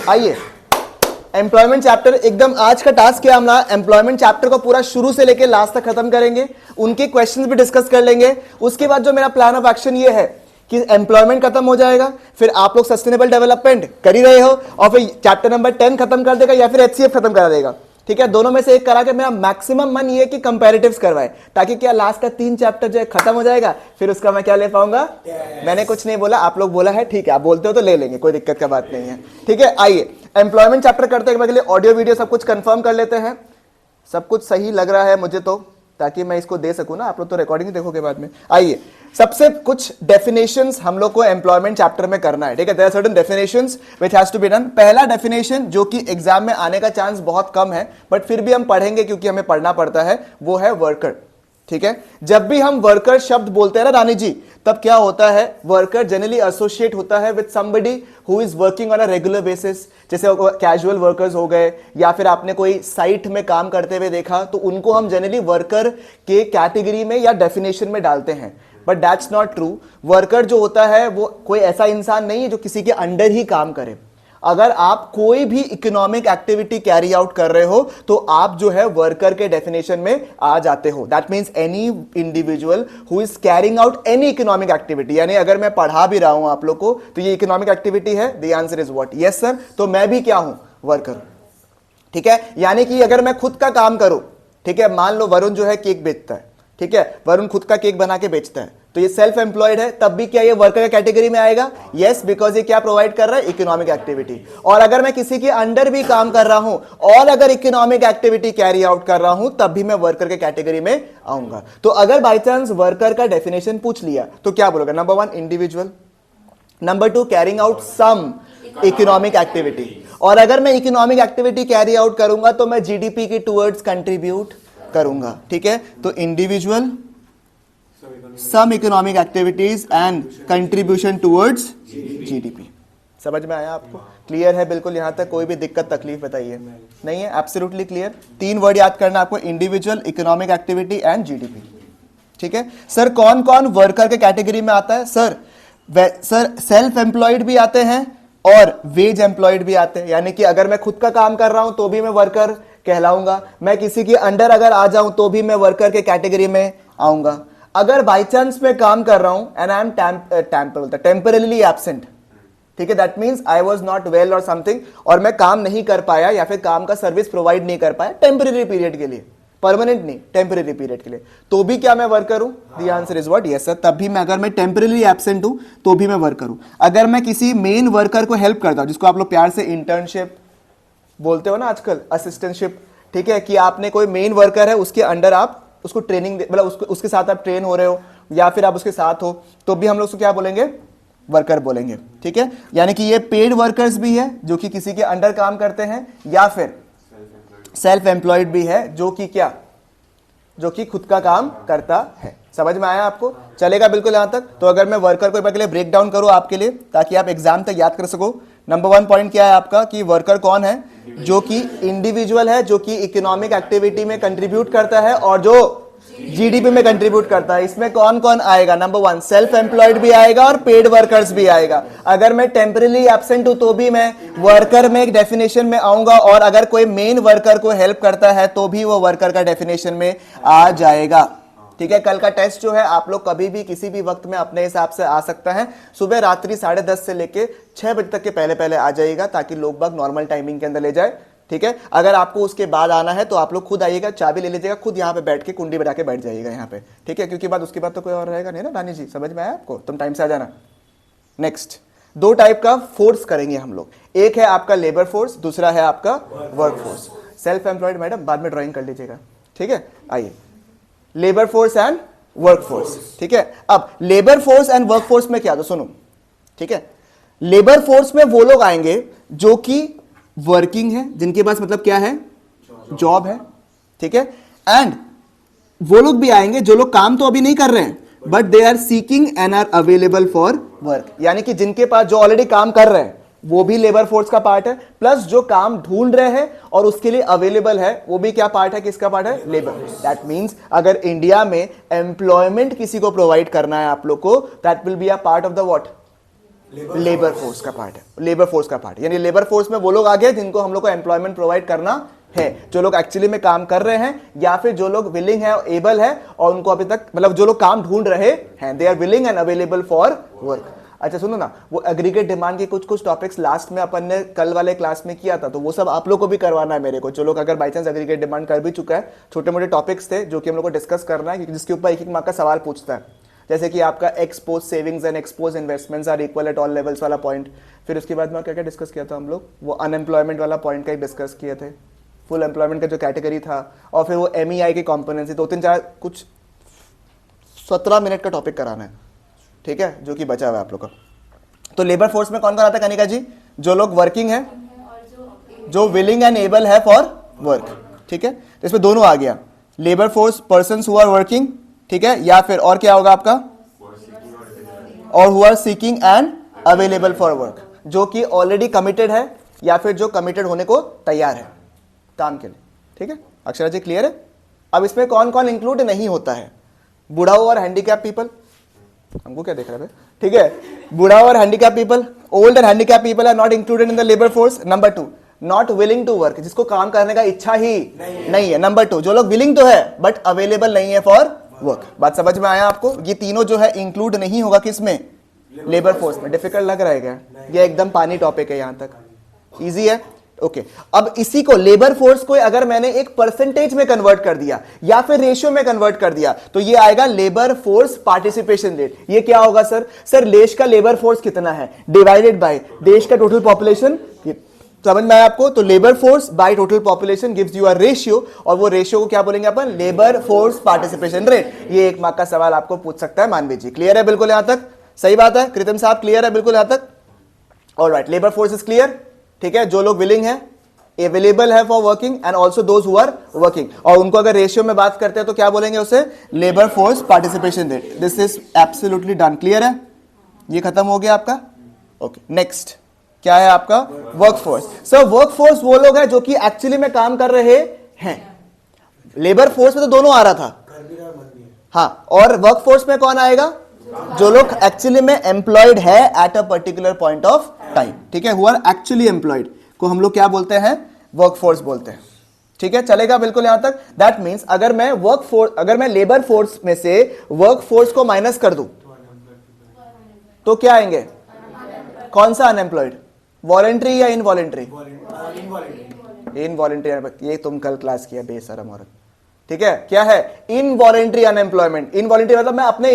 आइए employment chapter एकदम आज का टास्क क्या, हम ना एम्प्लॉयमेंट चैप्टर को पूरा शुरू से लेकर लास्ट तक खत्म करेंगे, उनके क्वेश्चंस भी डिस्कस कर लेंगे। उसके बाद जो मेरा प्लान ऑफ एक्शन ये है कि एम्प्लॉयमेंट खत्म हो जाएगा, फिर आप लोग सस्टेनेबल डेवलपमेंट कर ही रहे हो और फिर चैप्टर नंबर 10 खत्म कर देगा या फिर एचसीएफ खत्म करा देगा। ठीक है, दोनों में से एक करा के मेरा मैक्सिमम मन ये कि कंपैरेटिव्स करवाए, ताकि क्या लास्ट का 3 चैप्टर जो है खत्म हो जाएगा, फिर उसका मैं क्या ले पाऊंगा। मैंने कुछ नहीं बोला, आप लोग बोला है, ठीक है, आप बोलते हो तो ले लेंगे, कोई दिक्कत का बात नहीं है। ठीक है, आइए एम्प्लॉयमेंट चैप्टर करते हैं, लिए ऑडियो वीडियो सब कुछ कंफर्म कर लेते हैं। सब कुछ सही लग रहा है मुझे तो, ताकि मैं इसको दे सकूं ना, आप लोग तो रिकॉर्डिंग देखोगे बाद में। आइए सबसे कुछ डेफिनेशंस हम लोग को एम्प्लॉयमेंट चैप्टर में करना है। ठीक है, there are certain definitions which has to be done. पहला डेफिनेशन जो कि एग्जाम में आने का चांस बहुत कम है, बट फिर भी हम पढ़ेंगे क्योंकि हमें पढ़ना पड़ता है, वो है वर्कर। ठीक है, जब भी हम वर्कर शब्द बोलते हैं ना रानी जी, तब क्या होता है, वर्कर जनरली एसोसिएट होता है with somebody who is working on a regular basis. जैसे कैजुअल वर्कर्स हो गए, या फिर आपने कोई साइट में काम करते हुए देखा, तो उनको हम जनरली वर्कर के कैटेगरी में या डेफिनेशन में डालते हैं। But that's not true. Worker जो होता है वो कोई ऐसा इंसान नहीं है जो किसी के अंडर ही काम करे। अगर आप कोई भी इकोनॉमिक एक्टिविटी कैरी आउट कर रहे हो तो आप जो है वर्कर के डेफिनेशन में आ जाते हो। That means any individual who is carrying out any economic activity. यानी अगर मैं पढ़ा भी रहा हूं आप लोग को तो ये इकोनॉमिक एक्टिविटी है, the answer is what, yes sir. तो मैं भी क्या हूं, वर्कर। ठीक है, यानी कि अगर मैं खुद का काम करूं, ठीक है, मान लो वरुण जो है केक बेचता है, ठीक है, वरुण खुद का केक बना के बेचता है, तो ये सेल्फ एम्प्लॉयड है, तब भी क्या ये वर्कर कैटेगरी में आएगा, यस, बिकॉज ये क्या प्रोवाइड कर रहा है, इकोनॉमिक एक्टिविटी। और अगर मैं किसी के अंडर भी काम कर रहा हूं और अगर इकोनॉमिक एक्टिविटी कैरी आउट कर रहा हूं, तब भी मैं वर्कर के कैटेगरी में आऊंगा। तो अगर बाई चांस वर्कर का डेफिनेशन पूछ लिया तो क्या बोलोगे, number 1 individual, number 2 carrying out some economic activity. और अगर मैं इकोनॉमिक एक्टिविटी कैरी आउट करूंगा तो मैं जीडीपी की टुवर्ड्स कंट्रीब्यूट करूंगा। ठीक है, तो individual, some economic activities and contribution towards GDP. समझ में आया आपको, क्लियर है बिल्कुल यहां तक, कोई भी दिक्कत तकलीफ बताइए, नहीं है, एब्सोल्युटली क्लियर। 3 वर्ड याद करना आपको, individual, economic activity and GDP. ठीक है सर, कौन कौन वर्कर के कैटेगरी में आता है, सर सेल्फ एम्प्लॉयड भी आते हैं और वेज एम्प्लॉयड भी आते हैं। यानी कि अगर मैं खुद का काम कर रहा हूं तो भी मैं वर्कर कहलाऊंगा, मैं किसी के अंडर अगर आ जाऊं तो भी मैं वर्कर के कैटेगरी में आऊंगा। अगर बाई चांस मैं काम कर रहा हूं and I am temporarily absent, ठीक है, that means I was not well और समथिंग, और मैं काम नहीं कर पाया या फिर काम का सर्विस प्रोवाइड नहीं कर पाया टेम्पररी पीरियड के लिए, परमानेंट नहीं, टेम्पररी पीरियड के लिए, तो भी क्या मैं वर्कर हूं, the answer is what, yes sir. तब भी मैं, अगर मैं टेम्पररी एब्सेंट हूं तो भी मैं वर्कर हूं। अगर मैं किसी मेन वर्कर को हेल्प करता हूं, जिसको आप लोग प्यार से इंटर्नशिप बोलते हो ना आजकल, असिस्टेंटशिप, ठीक है, कि आपने कोई मेन वर्कर है उसके अंडर आप उसको ट्रेनिंग, मतलब उसके साथ आप ट्रेन हो रहे हो या फिर आप उसके साथ हो, तो भी हम लोग उसको क्या बोलेंगे, वर्कर बोलेंगे। ठीक है, यानी कि ये पेड वर्कर्स भी है जो कि किसी के अंडर काम करते हैं, या फिर सेल्फ एम्प्लॉयड भी है जो कि क्या, जो कि खुद का काम करता है। समझ में आया आपको, चलेगा बिल्कुल यहां तक। तो अगर मैं वर्कर को पहले ब्रेक डाउन करूं आपके लिए ताकि आप एग्जाम तक याद कर सको, नंबर 1 पॉइंट क्या है आपका कि वर्कर कौन है, जो कि इंडिविजुअल है, जो कि इकोनॉमिक एक्टिविटी में कंट्रीब्यूट करता है और जो जीडीपी में कंट्रीब्यूट करता है। इसमें कौन कौन आएगा, नंबर 1 सेल्फ एम्प्लॉयड भी आएगा और पेड वर्कर्स भी आएगा। अगर मैं टेम्पररी एब्सेंट हूं तो भी मैं वर्कर में एक डेफिनेशन में आऊंगा, और अगर कोई मेन वर्कर को हेल्प करता है तो भी वो वर्कर का डेफिनेशन में आ जाएगा। ठीक है, कल का टेस्ट जो है आप लोग कभी भी किसी भी वक्त में अपने हिसाब से आ सकता है, सुबह रात्रि 10:30 से लेके 6 बजे तक के पहले पहले आ जाइएगा, ताकि लोग बाग नॉर्मल टाइमिंग के अंदर ले जाए। ठीक है, अगर आपको उसके बाद आना है तो आप लोग खुद आइएगा, चाबी ले लीजिएगा, खुद यहाँ पे बैठ के कुंडी बजा के बैठ जाइएगा यहाँ पे। ठीक है, क्योंकि बाद उसके बाद तो कोई और रहेगा नहीं ना रानी जी, समझ में आया आपको, तुम टाइम से आ जाना। नेक्स्ट 2 टाइप का फोर्स करेंगे हम लोग, एक है आपका लेबर फोर्स, दूसरा है आपका work force. Self employed madam बाद में ड्राइंग कर लीजिएगा। ठीक है, आइए labour force and work force. ठीक है, अब labour force and work force में क्या, तो सुनो, ठीक है, लेबर फोर्स में वो लोग आएंगे जो कि वर्किंग है, जिनके पास मतलब क्या है, जॉब है। ठीक है, एंड वो लोग भी आएंगे जो लोग काम तो अभी नहीं कर रहे हैं, but they are seeking and are available for work, यानी कि जिनके पास जो ऑलरेडी काम कर रहे हैं वो भी लेबर फोर्स का पार्ट है, प्लस जो काम ढूंढ रहे हैं और उसके लिए अवेलेबल है वो भी क्या पार्ट है, किसका पार्ट है, लेबर। दैट मींस अगर इंडिया में एम्प्लॉयमेंट किसी को प्रोवाइड करना है आप लोग को, that will be a part of the what, labour force का पार्ट है, लेबर फोर्स का पार्ट, यानी लेबर फोर्स में वो लोग आ गए जिनको हम लोग को एम्प्लॉयमेंट प्रोवाइड करना है, जो लोग एक्चुअली में काम कर रहे हैं या फिर जो लोग विलिंग है, एबल है और उनको अभी तक मतलब जो लोग काम ढूंढ रहे हैं, they are willing and available for work. अच्छा सुनो ना, वो एग्रीगेट डिमांड के कुछ टॉपिक्स लास्ट में अपन ने कल वाले क्लास में किया था, तो वो सब आप लोग को भी करवाना है मेरे को, जो लोग अगर बाई चांस एग्रीगेट डिमांड कर भी चुका है, छोटे मोटे टॉपिक्स थे जो कि हम लोग को डिस्कस करना है, जिसके ऊपर एक मार्क का सवाल पूछता है, जैसे कि आपका expose savings and expose investments are equal at all levels वाला पॉइंट। फिर उसके बाद में क्या क्या डिस्कस किया था हम लोग, वो अनएम्प्लॉयमेंट वाला पॉइंट का ही डिस्कस किए थे, फुल एम्प्लॉयमेंट का जो कैटेगरी था, और फिर वो MEI की कॉम्पोनेंसी, 2-3-4 कुछ 17 मिनट का टॉपिक कराना है, ठीक है, जो कि बचा हुआ है आप लोग का। तो लेबर फोर्स में कौन कौन आता है कनिका जी? जो लोग वर्किंग है, जो विलिंग एंड एबल है फॉर वर्क, ठीक है, तो इसमें दोनों आ गया, labour force persons who are working, ठीक है, या फिर और क्या होगा आपका, और who are seeking and available for work, जो कि ऑलरेडी कमिटेड है या फिर जो कमिटेड होने को तैयार है काम के लिए, ठीक है। अक्षरा जी क्लियर है? अब इसमें कौन कौन इंक्लूड नहीं होता है? बुढ़ाओ और हैंडीकैप पीपल, हमको क्या देख रहे हैं, ठीक है, बुढ़ाओ और handicap people, old and handicap people are not included in the labour force. Number 2, not willing to work, जिसको काम करने का इच्छा ही नहीं है। नंबर 2, जो लोग विलिंग तो है बट अवेलेबल नहीं है फॉर वर्क। बात समझ में आया आपको? ये तीनों जो है इंक्लूड नहीं होगा किसमें? लेबर फोर्स में। डिफिकल्ट लग रहा है क्या? ये एकदम पानी टॉपिक है, यहां तक इजी है, ओके। अब इसी को लेबर फोर्स को अगर मैंने एक परसेंटेज में कन्वर्ट कर दिया या फिर रेशियो में कन्वर्ट कर दिया तो ये आएगा लेबर फोर्स पार्टिसिपेशन रेट। ये क्या होगा सर? सर देश का लेबर फोर्स कितना है डिवाइडेड बाय देश का टोटल पॉपुलेशन। समझ में आया आपको? तो labour force by total population gives you a ratio, और वो रेशियो को क्या बोलेंगे अपन? Labour force participation rate. ये एक मार्क का सवाल आपको पूछ सकता है मानवी जी। क्लियर है बिल्कुल यहां तक? सही बात है कृतिम साहब, क्लियर है बिल्कुल यहां तक? Alright, labour force is clear, ठीक है। जो लोग विलिंग है, अवेलेबल है for working and also those who are working, और उनको अगर रेशियो में बात करते हैं तो क्या बोलेंगे उसे? Labour force participation rate. This is absolutely done. Clear है? ये खत्म हो गया आपका, ओके। नेक्स्ट क्या है आपका? वर्कफोर्स। सर वर्कफोर्स वो लोग हैं जो कि एक्चुअली में काम कर रहे हैं। लेबर फोर्स में तो दोनों आ रहा था, हाँ, और वर्कफोर्स में कौन आएगा? जो लोग एक्चुअली में एम्प्लॉयड है at a particular point of time, ठीक है, हु आर एक्चुअली एम्प्लॉयड को हम लोग क्या बोलते हैं? वर्कफोर्स बोलते हैं, ठीक है। चलेगा बिल्कुल यहां तक? दैट मींस अगर मैं लेबर फोर्स में से वर्कफोर्स को माइनस कर दूं तो क्या आएंगे? कौन सा अनएम्प्लॉयड? वॉलंटरी या इनवॉलंटरी? इनवॉलंटरी। ये तुम कल क्लास किया बेशरम औरत, ठीक है। क्या है? Involuntary unemployment. इनवॉलंटरी मतलब मैं अपने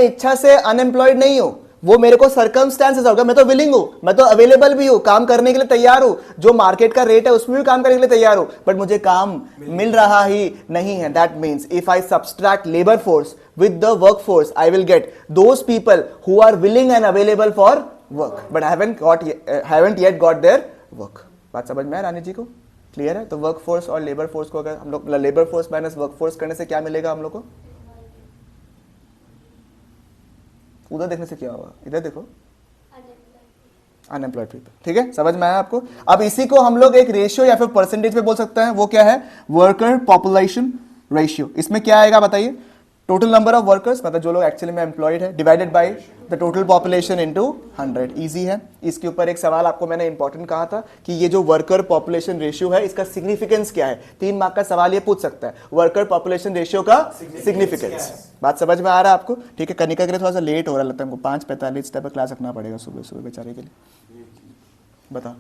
इच्छा से अनएम्प्लॉयड नहीं हूं, वो मेरे को सर्कमस्टेंसेस होगा। मैं तो विलिंग हूं, मैं तो अवेलेबल भी हूं, काम करने के लिए तैयार हूं, जो मार्केट का रेट है उसमें भी काम करने के लिए तैयार हूं, बट मुझे काम मिल रहा ही नहीं है। That means if I subtract labour force with the work force I will get those people who are willing and available for work but haven't yet got their work. बात समझ में है रानी जी को? क्लियर है? तो वर्क फोर्स और labour force को अगर हम लोग labour force minus work force करने से क्या मिलेगा हम लोग को? उधर देखने से क्या होगा? इधर देखो, अनएम्प्लॉयड पीपल, ठीक है। समझ में आया आपको? अब इसी को हम लोग एक रेशियो या फिर परसेंटेज पे बोल सकते हैं, वो क्या है? Worker population ratio. इसमें क्या आएगा बताइए? टोटल नंबर ऑफ वर्कर्स, मतलब जो लोग एक्चुअली में एम्प्लॉयड है, divided by the total population into 100। Easy है। इसके ऊपर एक सवाल आपको मैंने इंपॉर्टेंट कहा था कि ये जो वर्कर पॉपुलेशन रेशियो है इसका सिग्निफिकेंस क्या है? 3 मार्क का सवाल ये पूछ सकता है, वर्कर पॉपुलेशन रेशियो का सिग्निफिकेंस। बात समझ में आ रहा है आपको? ठीक है। कनिका के लिए थोड़ा सा लेट हो रहा लगता है हमको, 5:45 तक क्लास रखना पड़ेगा सुबह सुबह बेचारे के लिए। बता।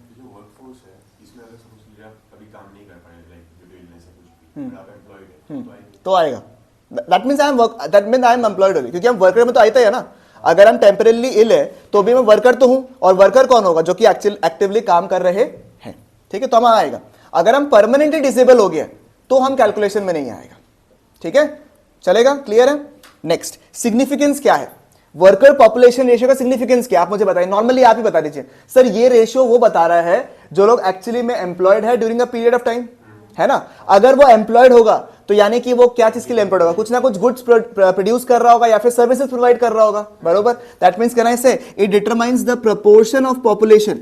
तो आएगा, that means I am employed होगी, क्योंकि हम वर्कर में तो आते हैं ना। अगर हम टेम्परेली इल है तो भी मैं वर्कर तो हूं, और वर्कर कौन होगा? जो कि एक्टिवली काम कर रहे हैं, ठीक है, तो हम आएगा। अगर हम परमानेंटली डिसेबल हो गया तो हम कैलकुलेशन में नहीं आएगा, ठीक है। चलेगा? क्लियर है? नेक्स्ट, सिग्निफिकेंस क्या है? वर्कर पॉपुलेशन रेशियो का सिग्निफिकेंस क्या? आप मुझे बताइए, नॉर्मली आप ही बता दीजिए। सर ये रेशियो वो बता रहा है जो लोग एक्चुअली में एम्प्लॉयड है during a period of time, है ना। अगर वो एम्प्लॉयड होगा तो यानी कि वो क्या चीज के लिए एम्प्लॉयड होगा? कुछ ना कुछ गुड्स प्रोड्यूस कर रहा होगा या फिर सर्विसेज प्रोवाइड कर रहा होगा, बरोबर। दैट मींस कैन आई से it determines the proportion of population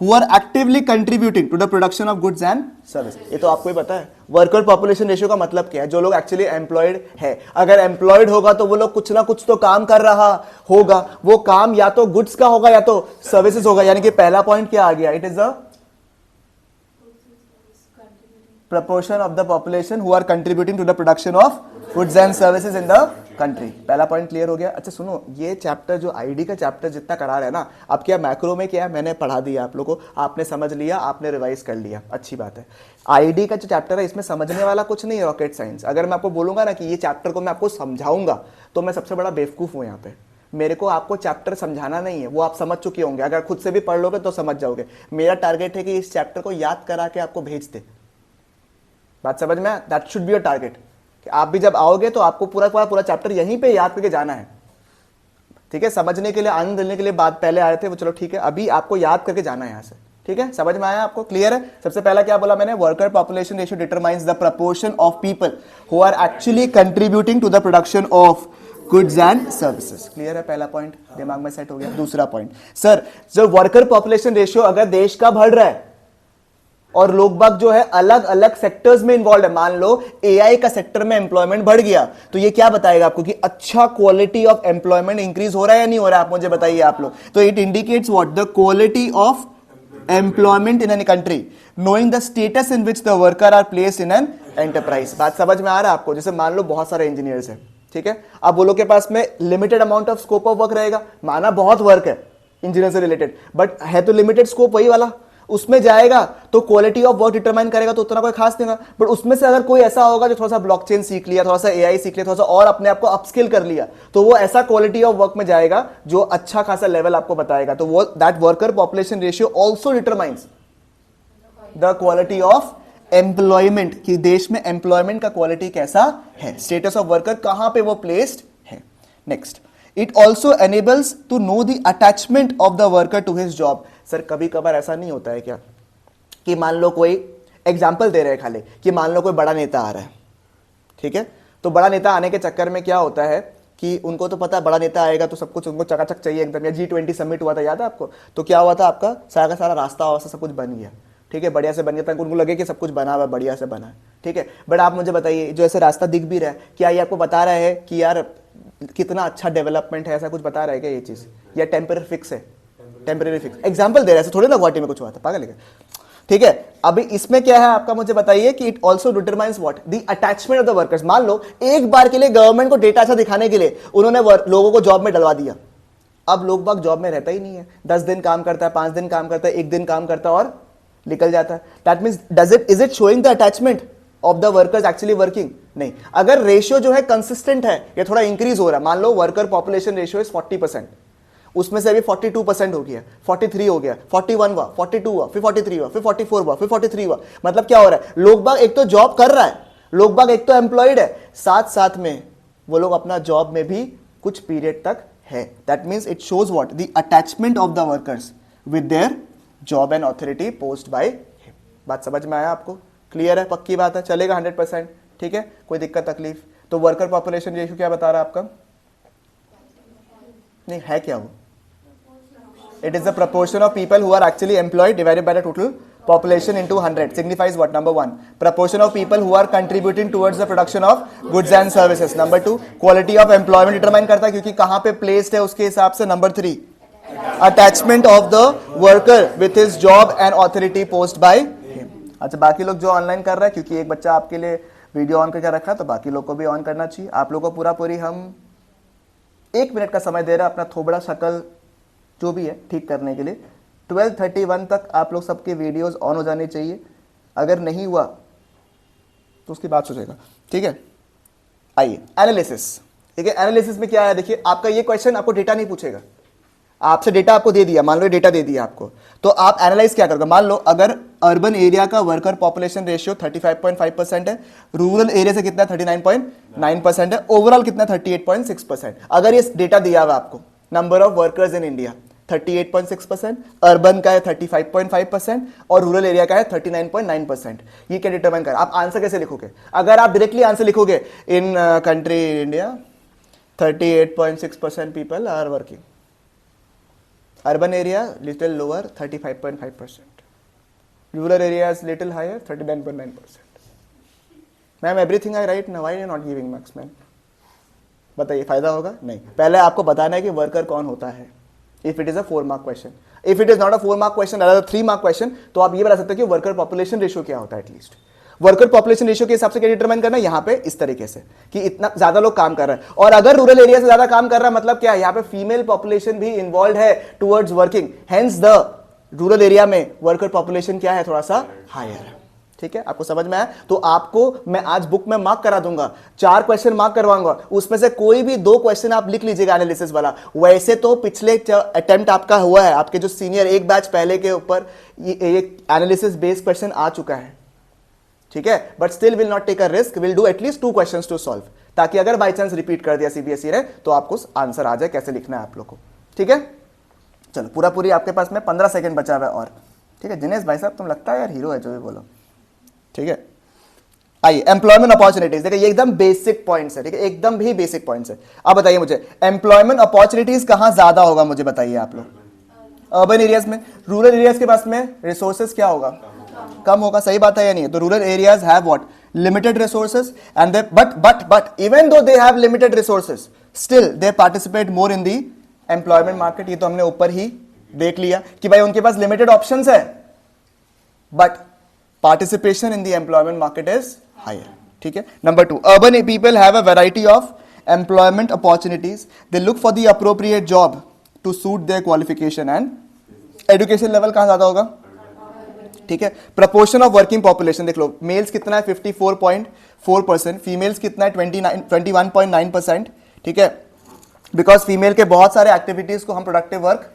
who are actively contributing to the production of goods and services। ये तो आपको ही पता है वर्कर पॉपुलेशन रेशियो का मतलब क्या है, जो लोग एक्चुअली एम्प्लॉयड है। अगर एम्प्लॉयड होगा तो वो लोग कुछ ना कुछ तो काम कर रहा होगा, वो काम या तो गुड्स का होगा या तो सर्विसेज होगा। यानी कि पहला पॉइंट क्या आ गया, it is the proportion of the population who are contributing to the production of goods and services in the country। पहला पॉइंट क्लियर हो गया। अच्छा सुनो, ये चैप्टर जो आईडी का चैप्टर जितना करा रहा है ना, अब क्या मैक्रो में क्या है मैंने पढ़ा दिया आप लोगों को, आपने समझ लिया, आपने रिवाइज कर लिया, अच्छी बात है। आईडी का जो चैप्टर है इसमें समझने वाला कुछ नहीं है, रॉकेट साइंस। अगर मैं आपको बोलूंगा ना कि ये चैप्टर को मैं आपको समझाऊंगा तो मैं सबसे बड़ा बेवकूफ हूं यहाँ पे। मेरे को आपको चैप्टर समझाना नहीं है, वो आप समझ चुके होंगे, अगर खुद से भी पढ़ लोगे तो समझ जाओगे। मेरा टारगेट है कि इस चैप्टर को याद करा के आपको भेज दे। बात समझ में? That should be your target कि आप भी जब आओगे तो आपको पूरा चैप्टर यहीं पे याद करके जाना है। ठीक है, समझने के लिए, आनंद लेने के लिए बात पहले आए थे वो, चलो ठीक है, अभी आपको याद करके जाना है यहां से। ठीक है, समझ में आया आपको? क्लियर है? सबसे पहला क्या बोला मैंने, worker population ratio determines the proportion of people who are actually contributing to the production of goods and services. Clear है? पहला पॉइंट दिमाग में सेट हो गया। दूसरा पॉइंट, सर जो वर्कर पॉपुलेशन रेशियो अगर देश का बढ़ रहा है और लोग बाग जो है अलग अलग सेक्टर्स में इन्वॉल्व है, मान लो एआई का सेक्टर में एम्प्लॉयमेंट बढ़ गया, तो ये क्या बताएगा आपको कि अच्छा क्वालिटी ऑफ एम्प्लॉयमेंट इंक्रीज हो रहा है या नहीं हो रहा है? आप मुझे बताइए आप लोग। तो it indicates what, the quality of employment in an country knowing the status in which the worker are placed in an enterprise. बात समझ में आ रहा है आपको? जैसे मान लो बहुत सारे इंजीनियर्स हैं, ठीक है, अब वो लोग के पास में limited amount of scope of work रहेगा, माना बहुत वर्क है इंजीनियर से रिलेटेड, बट है तो लिमिटेड स्कोप वही वाला, उसमें जाएगा तो क्वालिटी ऑफ वर्क डिटरमाइन करेगा, तो उतना कोई खास नहीं होगा। बट उसमें से अगर कोई ऐसा होगा जो थोड़ा सा ब्लॉकचेन सीख लिया, थोड़ा सा एआई सीख लिया, थोड़ा सा और अपने आप को अपस्किल कर लिया, तो वो ऐसा क्वालिटी ऑफ वर्क में जाएगा जो अच्छा खासा लेवल आपको बताएगा। तो वो that worker population ratio also determines the quality of employment, कि देश में एम्प्लॉयमेंट का क्वालिटी कैसा है, स्टेटस ऑफ वर्कर कहां पे वो प्लेस्ड है। Next, it also enables to know the attachment of the worker to his job. Sir कभी कभार ऐसा नहीं होता है क्या कि मान लो कोई, एग्जाम्पल दे रहे हैं खाली, कि मान लो कोई बड़ा नेता आ रहा है, ठीक है, तो बड़ा नेता आने के चक्कर में क्या होता है कि उनको तो पता है बड़ा नेता आएगा तो सब कुछ उनको चकाचक चाहिए एकदम। या G20 समिट हुआ था, याद है आपको? तो क्या हुआ था, आपका सारा का सारा रास्ता वास्ता सब कुछ बन गया, ठीक है, बढ़िया से बन गया, उनको लगे कि सब कुछ बना हुआ बढ़िया से बना है, ठीक है। बट आप मुझे बताइए, जो ऐसे रास्ता दिख भी रहा है, क्या ये आपको बता रहा है कि यार कितना अच्छा डेवलपमेंट है, ऐसा कुछ बता रहा है क्या ये चीज, या टेम्पररी फिक्स है? टेम्पररी फिक्स एग्जांपल दे रहा है, थोड़े ना गुवाहाटी में कुछ हुआ था, पागल है, ठीक है। अभी इसमें क्या है आपका, मुझे बताइए कि it also determines what, the attachment of the workers. मान लो एक बार के लिए गवर्नमेंट को डेटा अच्छा दिखाने के लिए उन्होंने लोगों को जॉब में डलवा दिया, अब लोग बाग जॉब में रहता ही नहीं है, 10 दिन काम करता है, 5 दिन काम करता है, 1 दिन काम करता है और निकल जाता है। That means is it showing the attachment of the workers actually working? नहीं। अगर रेशियो जो है कंसिस्टेंट है, ये थोड़ा इंक्रीज हो रहा है, मान लो वर्कर पॉपुलेशन रेशियो इज 40%, उसमें से अभी 42% हो गया, 43 हो गया, 41 हुआ, 42 हुआ, फिर 43 हुआ, फिर 44 हुआ, फिर 43 हुआ, मतलब क्या हो रहा है, लोग बाग एक तो जॉब कर रहा है, लोग बाग एक तो एम्प्लॉयड है, साथ साथ में वो लोग अपना जॉब में भी कुछ पीरियड तक है। That means it shows what, the attachment of the workers with their job and authority post by him. बात समझ में आया आपको? क्लियर है? पक्की बात है? चलेगा 100%? ठीक है, कोई दिक्कत तकलीफ? तो वर्कर पॉपुलेशन रेशियो क्या बता रहा है आपका? नहीं है क्या वो? It is the proportion of people who are actually employed divided by the total population into 100 signifies what? Number 1, proportion of people who are contributing towards the production of goods and services. Number 2, quality of employment determine करता है क्योंकि कहां पे placed है उसके हिसाब से. Number 3, attachment of the worker with his job and authority post by him. अच्छा, बाकी लोग जो ऑनलाइन कर रहे हैं, क्योंकि एक बच्चा आपके लिए वीडियो ऑन करके रखा, तो बाकी लोग को भी ऑन करना चाहिए। आप लोग को पूरा पूरी हम 1 मिनट का समय दे रहे हैं अपना थोबड़ा शक्ल जो भी है ठीक करने के लिए। 12:31 तक आप लोग सबके वीडियोस ऑन हो जाने चाहिए, अगर नहीं हुआ तो उसकी बात सोचेगा, ठीक है। आइए एनालिसिस, ठीक है। एनालिसिस में क्या है, देखिए आपका ये क्वेश्चन आपको डेटा नहीं पूछेगा, आपसे डेटा आपको दे दिया, मान लो डेटा दे दिया आपको, तो आप एनालाइज क्या करोगे। मान लो अगर अर्बन एरिया का वर्कर पॉपुलेशन रेशियो 35.5% है, रूरल एरिया से कितना 39.9% है, ओवरऑल कितना 38.6%। अगर ये डेटा दिया हुआ आपको, number of workers in India 38.6%, urban का है 35.5% और रूरल एरिया का है 39.9%, ये क्या डिटरमाइन कर, आप आंसर कैसे लिखोगे? अगर आप डायरेक्टली आंसर लिखोगे in country India 38.6% people are working, urban area little lower 35.5%, rural areas little higher 39.9%. Ma'am everything I write ना, why you not giving marks ma'am? बताइए फायदा होगा? नहीं. पहले आपको बताना है कि वर्कर कौन होता है. If it is a 4 mark question, if it is not a 4 mark question, अगर 3 मार्क क्वेश्चन, तो आप ये बता सकते हो कि वर्कर पॉपुलेशन रेशियो क्या होता है. एटलीस्ट वर्कर पॉपुलेशन रेशियो के हिसाब से क्या डिटरमाइन करना है यहां पे, इस तरीके से कि इतना ज्यादा लोग काम कर रहे हैं. और अगर रूरल एरिया से ज्यादा काम कर रहा है मतलब क्या है, यहां पे फीमेल पॉपुलेशन भी इन्वॉल्व है towards working, hence the rural area में वर्कर पॉपुलेशन क्या है, थोड़ा सा हायर है. ठीक है, आपको समझ में आया? तो आपको मैं आज बुक में मार्क करा दूंगा, 4 क्वेश्चन मार्क करवाऊंगा, उसमें से कोई भी 2 क्वेश्चन आप लिख लीजिएगा एनालिसिस वाला. वैसे तो पिछले अटेम्प्ट आपका हुआ है, आपके जो सीनियर एक बैच पहले के ऊपर ये एनालिसिस बेस्ड क्वेश्चन आ चुका है. ठीक है, but still will not take a risk, will do at least 2 questions to solve, ताकि अगर बाई चांस रिपीट कर दिया सीबीएसई ने तो आपको आंसर आ जाए कैसे लिखना है आप लोग को. ठीक है, चलो पूरा पूरी आपके पास में 15 सेकंड बचा हुआ है और. ठीक है दिनेश भाई साहब, तुम लगता है यार हीरो है, जो भी बोलो. ठीक है, आइए एम्प्लॉयमेंट अपॉर्चुनिटीज. देखिए ये एकदम बेसिक पॉइंट्स है. ठीक है, एकदम भी बेसिक पॉइंट्स है. अब बताइए मुझे एम्प्लॉयमेंट अपॉर्चुनिटीज कहां ज्यादा होगा, मुझे बताइए आप लोग. अर्बन एरियाज में. रूरल एरियाज के पास में रिसोर्सेज क्या होगा, कम होगा. सही बात है या नहीं? तो rural areas have what, limited resources, and they but even though they have limited resources, still they participate more in the employment market. ये तो हमने ऊपर ही देख लिया कि भाई उनके पास लिमिटेड ऑप्शंस है, but participation in the employment market is higher. ठीक है. Number 2, urban people have a variety of employment opportunities. They look for the appropriate job to suit their qualification and education level. कहाँ ज़्यादा होगा? ठीक है. Proportion of working population देख लो, mails कितना है 54.4%, फीमेल्स कितना है 21.9%. ठीक है, बिकॉज फीमेल के बहुत सारे एक्टिविटीज को हम प्रोडक्टिव वर्क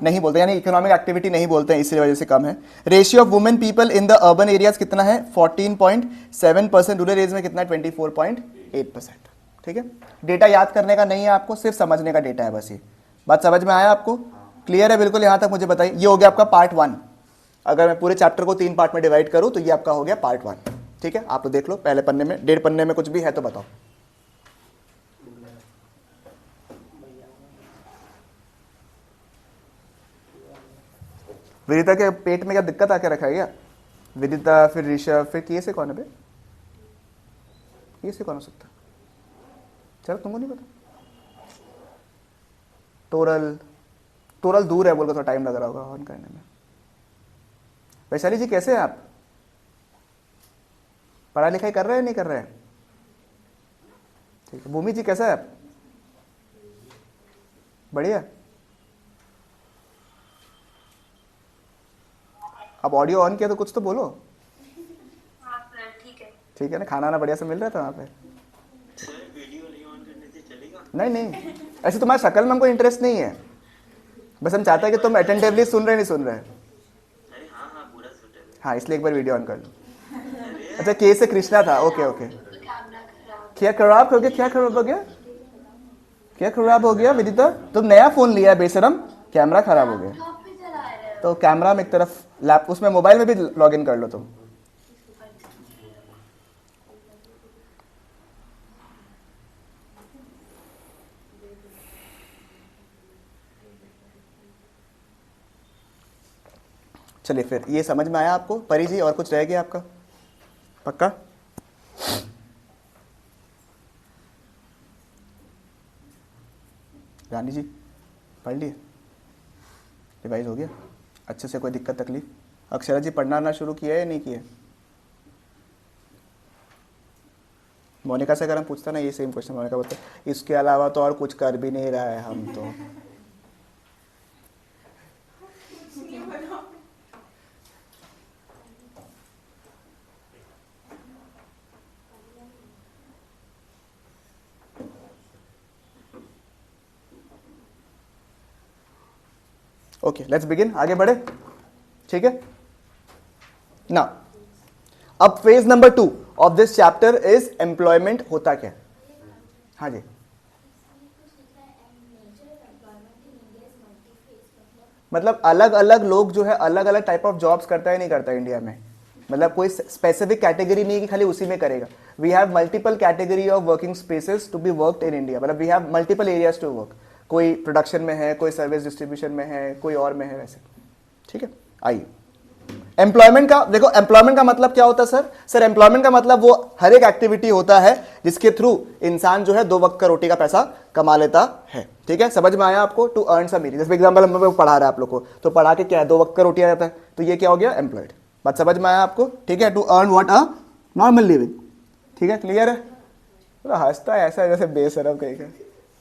नहीं बोलते, यानी इकोनॉमिक एक्टिविटी नहीं बोलते हैं, इसी वजह से कम है. Ratio of women people in the urban areas कितना है 14.7%, रूरल एरियाज में कितना है 24.8%. ठीक है, डेटा याद करने का नहीं है आपको, सिर्फ समझने का डेटा है बस. ये बात समझ में आया आपको? क्लियर है बिल्कुल? यहां तक मुझे बताइए. ये हो गया आपका पार्ट 1. अगर मैं पूरे चैप्टर को 3 पार्ट में डिवाइड करूं तो ये आपका हो गया पार्ट 1. ठीक है, आप तो देख लो पहले पन्ने में, 1.5 पन्ने में कुछ भी है तो बताओ. विदिता के पेट में क्या दिक्कत आके रखा है क्या? विदिता, फिर ऋषभ, फिर के से कौन है बे? के से कौन हो सकता? चलो तुमको नहीं पता. तोरल दूर है, बोलकर थोड़ा टाइम लग रहा होगा ऑन करने में. वैशाली जी कैसे हैं आप? पढ़ाई लिखाई कर रहे हैं नहीं कर रहे हैं? ठीक है. भूमि जी कैसा है आप? बढ़िया. अब ऑडियो ऑन किया तो कुछ तो बोलो. हाँ सर, ठीक है. ठीक है ना, खाना वाना बढ़िया से मिल रहा था वहाँ पे? सर वीडियो नहीं ऑन करने से चलेगा? नहीं, ऐसे तुम्हारी शक्ल में हमको इंटरेस्ट नहीं है, बस हम चाहते हैं कि तुम अटेंटिवली सुन रहे नहीं सुन रहे. अरे हाँ पूरा सुन रहे. हाँ, इसलिए एक बार वीडियो ऑन कर लो. अच्छा, के से कृष्णा था. ओके. क्या खराब हो गया? क्या खराब हो गया? क्या खराब हो गया विदिता? तुम नया फोन लिया है बेशरम, कैमरा खराब हो गया. तो कैमरा में एक तरफ लैप, उसमें मोबाइल में भी लॉग इन कर लो तुम. चलिए फिर, ये समझ में आया आपको? परी जी और कुछ रह गया आपका? पक्का? रानी जी पढ़ लिए? रिवाइज हो गया अच्छे से? कोई दिक्कत तकलीफ? अक्षरा जी पढ़ना ना शुरू किया या नहीं किया? मोनिका से अगर हम पूछता ना ये सेम क्वेश्चन, मोनिका बोलता इसके अलावा तो और कुछ कर भी नहीं रहा है हम तो. Okay, let's begin. आगे बढ़े. ठीक है ना. अब phase number 2 of this chapter is employment होता क्या. हाँ जी, मतलब अलग अलग लोग जो है अलग अलग टाइप ऑफ जॉब्स करता है नहीं करता है इंडिया में. मतलब कोई स्पेसिफिक कैटेगरी नहीं है कि खाली उसी में करेगा. We have multiple category of working spaces to be worked in India. मतलब we have multiple areas to work. कोई प्रोडक्शन में है, कोई सर्विस डिस्ट्रीब्यूशन में है, कोई और में है, वैसे। ठीक है, आइए एम्प्लॉयमेंट का देखो। एम्प्लॉयमेंट का मतलब क्या होता है सर? सर एम्प्लॉयमेंट का मतलब वो हर एक एक्टिविटी होता है जिसके थ्रू इंसान जो है 2 वक्त का रोटी का पैसा कमा लेता है। ठीक है, समझ में आया आपको? टू अर्न सम मनी, जैसे एग्जांपल हम लोग पढ़ा रहा है आप लोग को, तो पढ़ा के क्या है, 2 वक्त का रोटी आ जाता है, तो ये क्या हो गया? एम्प्लॉयड। बात समझ में आया आपको? ठीक है, to earn what a normal living. ठीक है, क्लियर है? पूरा हंसता है ऐसा जैसे बेशरम कहीं का।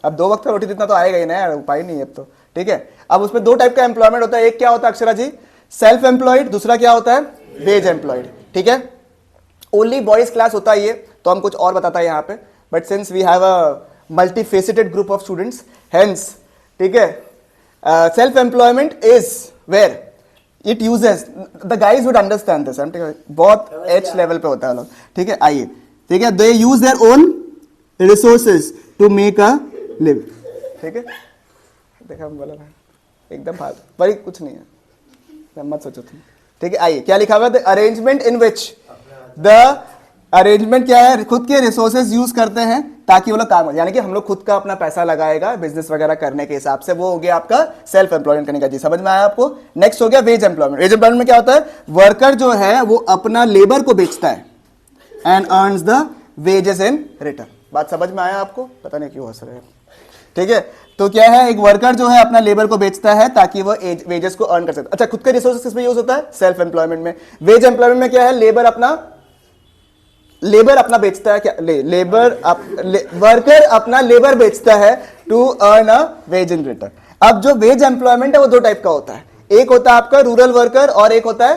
अब 2 वक्त का रोटी जितना तो आएगा ही ना यार, उपाय नहीं है अब तो। ठीक है, अब उसमें 2 टाइप का एम्प्लॉयमेंट होता है। एक क्या होता है अक्षरा जी? Self employed. दूसरा क्या होता है? Wage employed. ठीक है, ओनली बॉयज क्लास होता है ये, तो हम कुछ और बताता है यहाँ पे, but since we have a multifaceted group of students, hence ठीक है, self employment is where it uses, the guys would understand this, ठीक है, बहुत एच लेवल पे होता है लोग। ठीक है, आइए, ठीक है, they use their own resources to make a live. ठीक है, देखा हम बोला ना एकदम फालतू, पर कुछ नहीं है, मत सोचो तुम। ठीक है, आइए, क्या लिखा हुआ है? The arrangement in which, the arrangement क्या है? खुद के रिसोर्सेज यूज करते हैं ताकि वो लोग काम हो, यानी कि हम लोग खुद का अपना पैसा लगाएगा बिजनेस वगैरह करने के हिसाब से, वो हो गया आपका सेल्फ एम्प्लॉयमेंट करने का। जी समझ में आया आपको? नेक्स्ट हो गया वेज एम्प्लॉयमेंट। वेज एम्प्लॉयमेंट में क्या होता है? वर्कर जो है वो अपना लेबर को बेचता है and earns the wages in return. बात समझ में आया आपको? पता नहीं क्यों हंस रहे हैं। ठीक है, तो क्या है, एक वर्कर जो है अपना लेबर को बेचता है ताकि वो वेजेस को अर्न कर सकता है। अच्छा, खुद के रिसोर्सेज किस में यूज होता है? सेल्फ एम्प्लॉयमेंट में। वेज एम्प्लॉयमेंट में क्या है? लेबर अपना बेचता है, क्या वर्कर अपना लेबर बेचता है to earn a wage in return. अब जो वेज एम्प्लॉयमेंट है वो 2 टाइप का होता है, एक होता है आपका रूरल वर्कर और एक होता है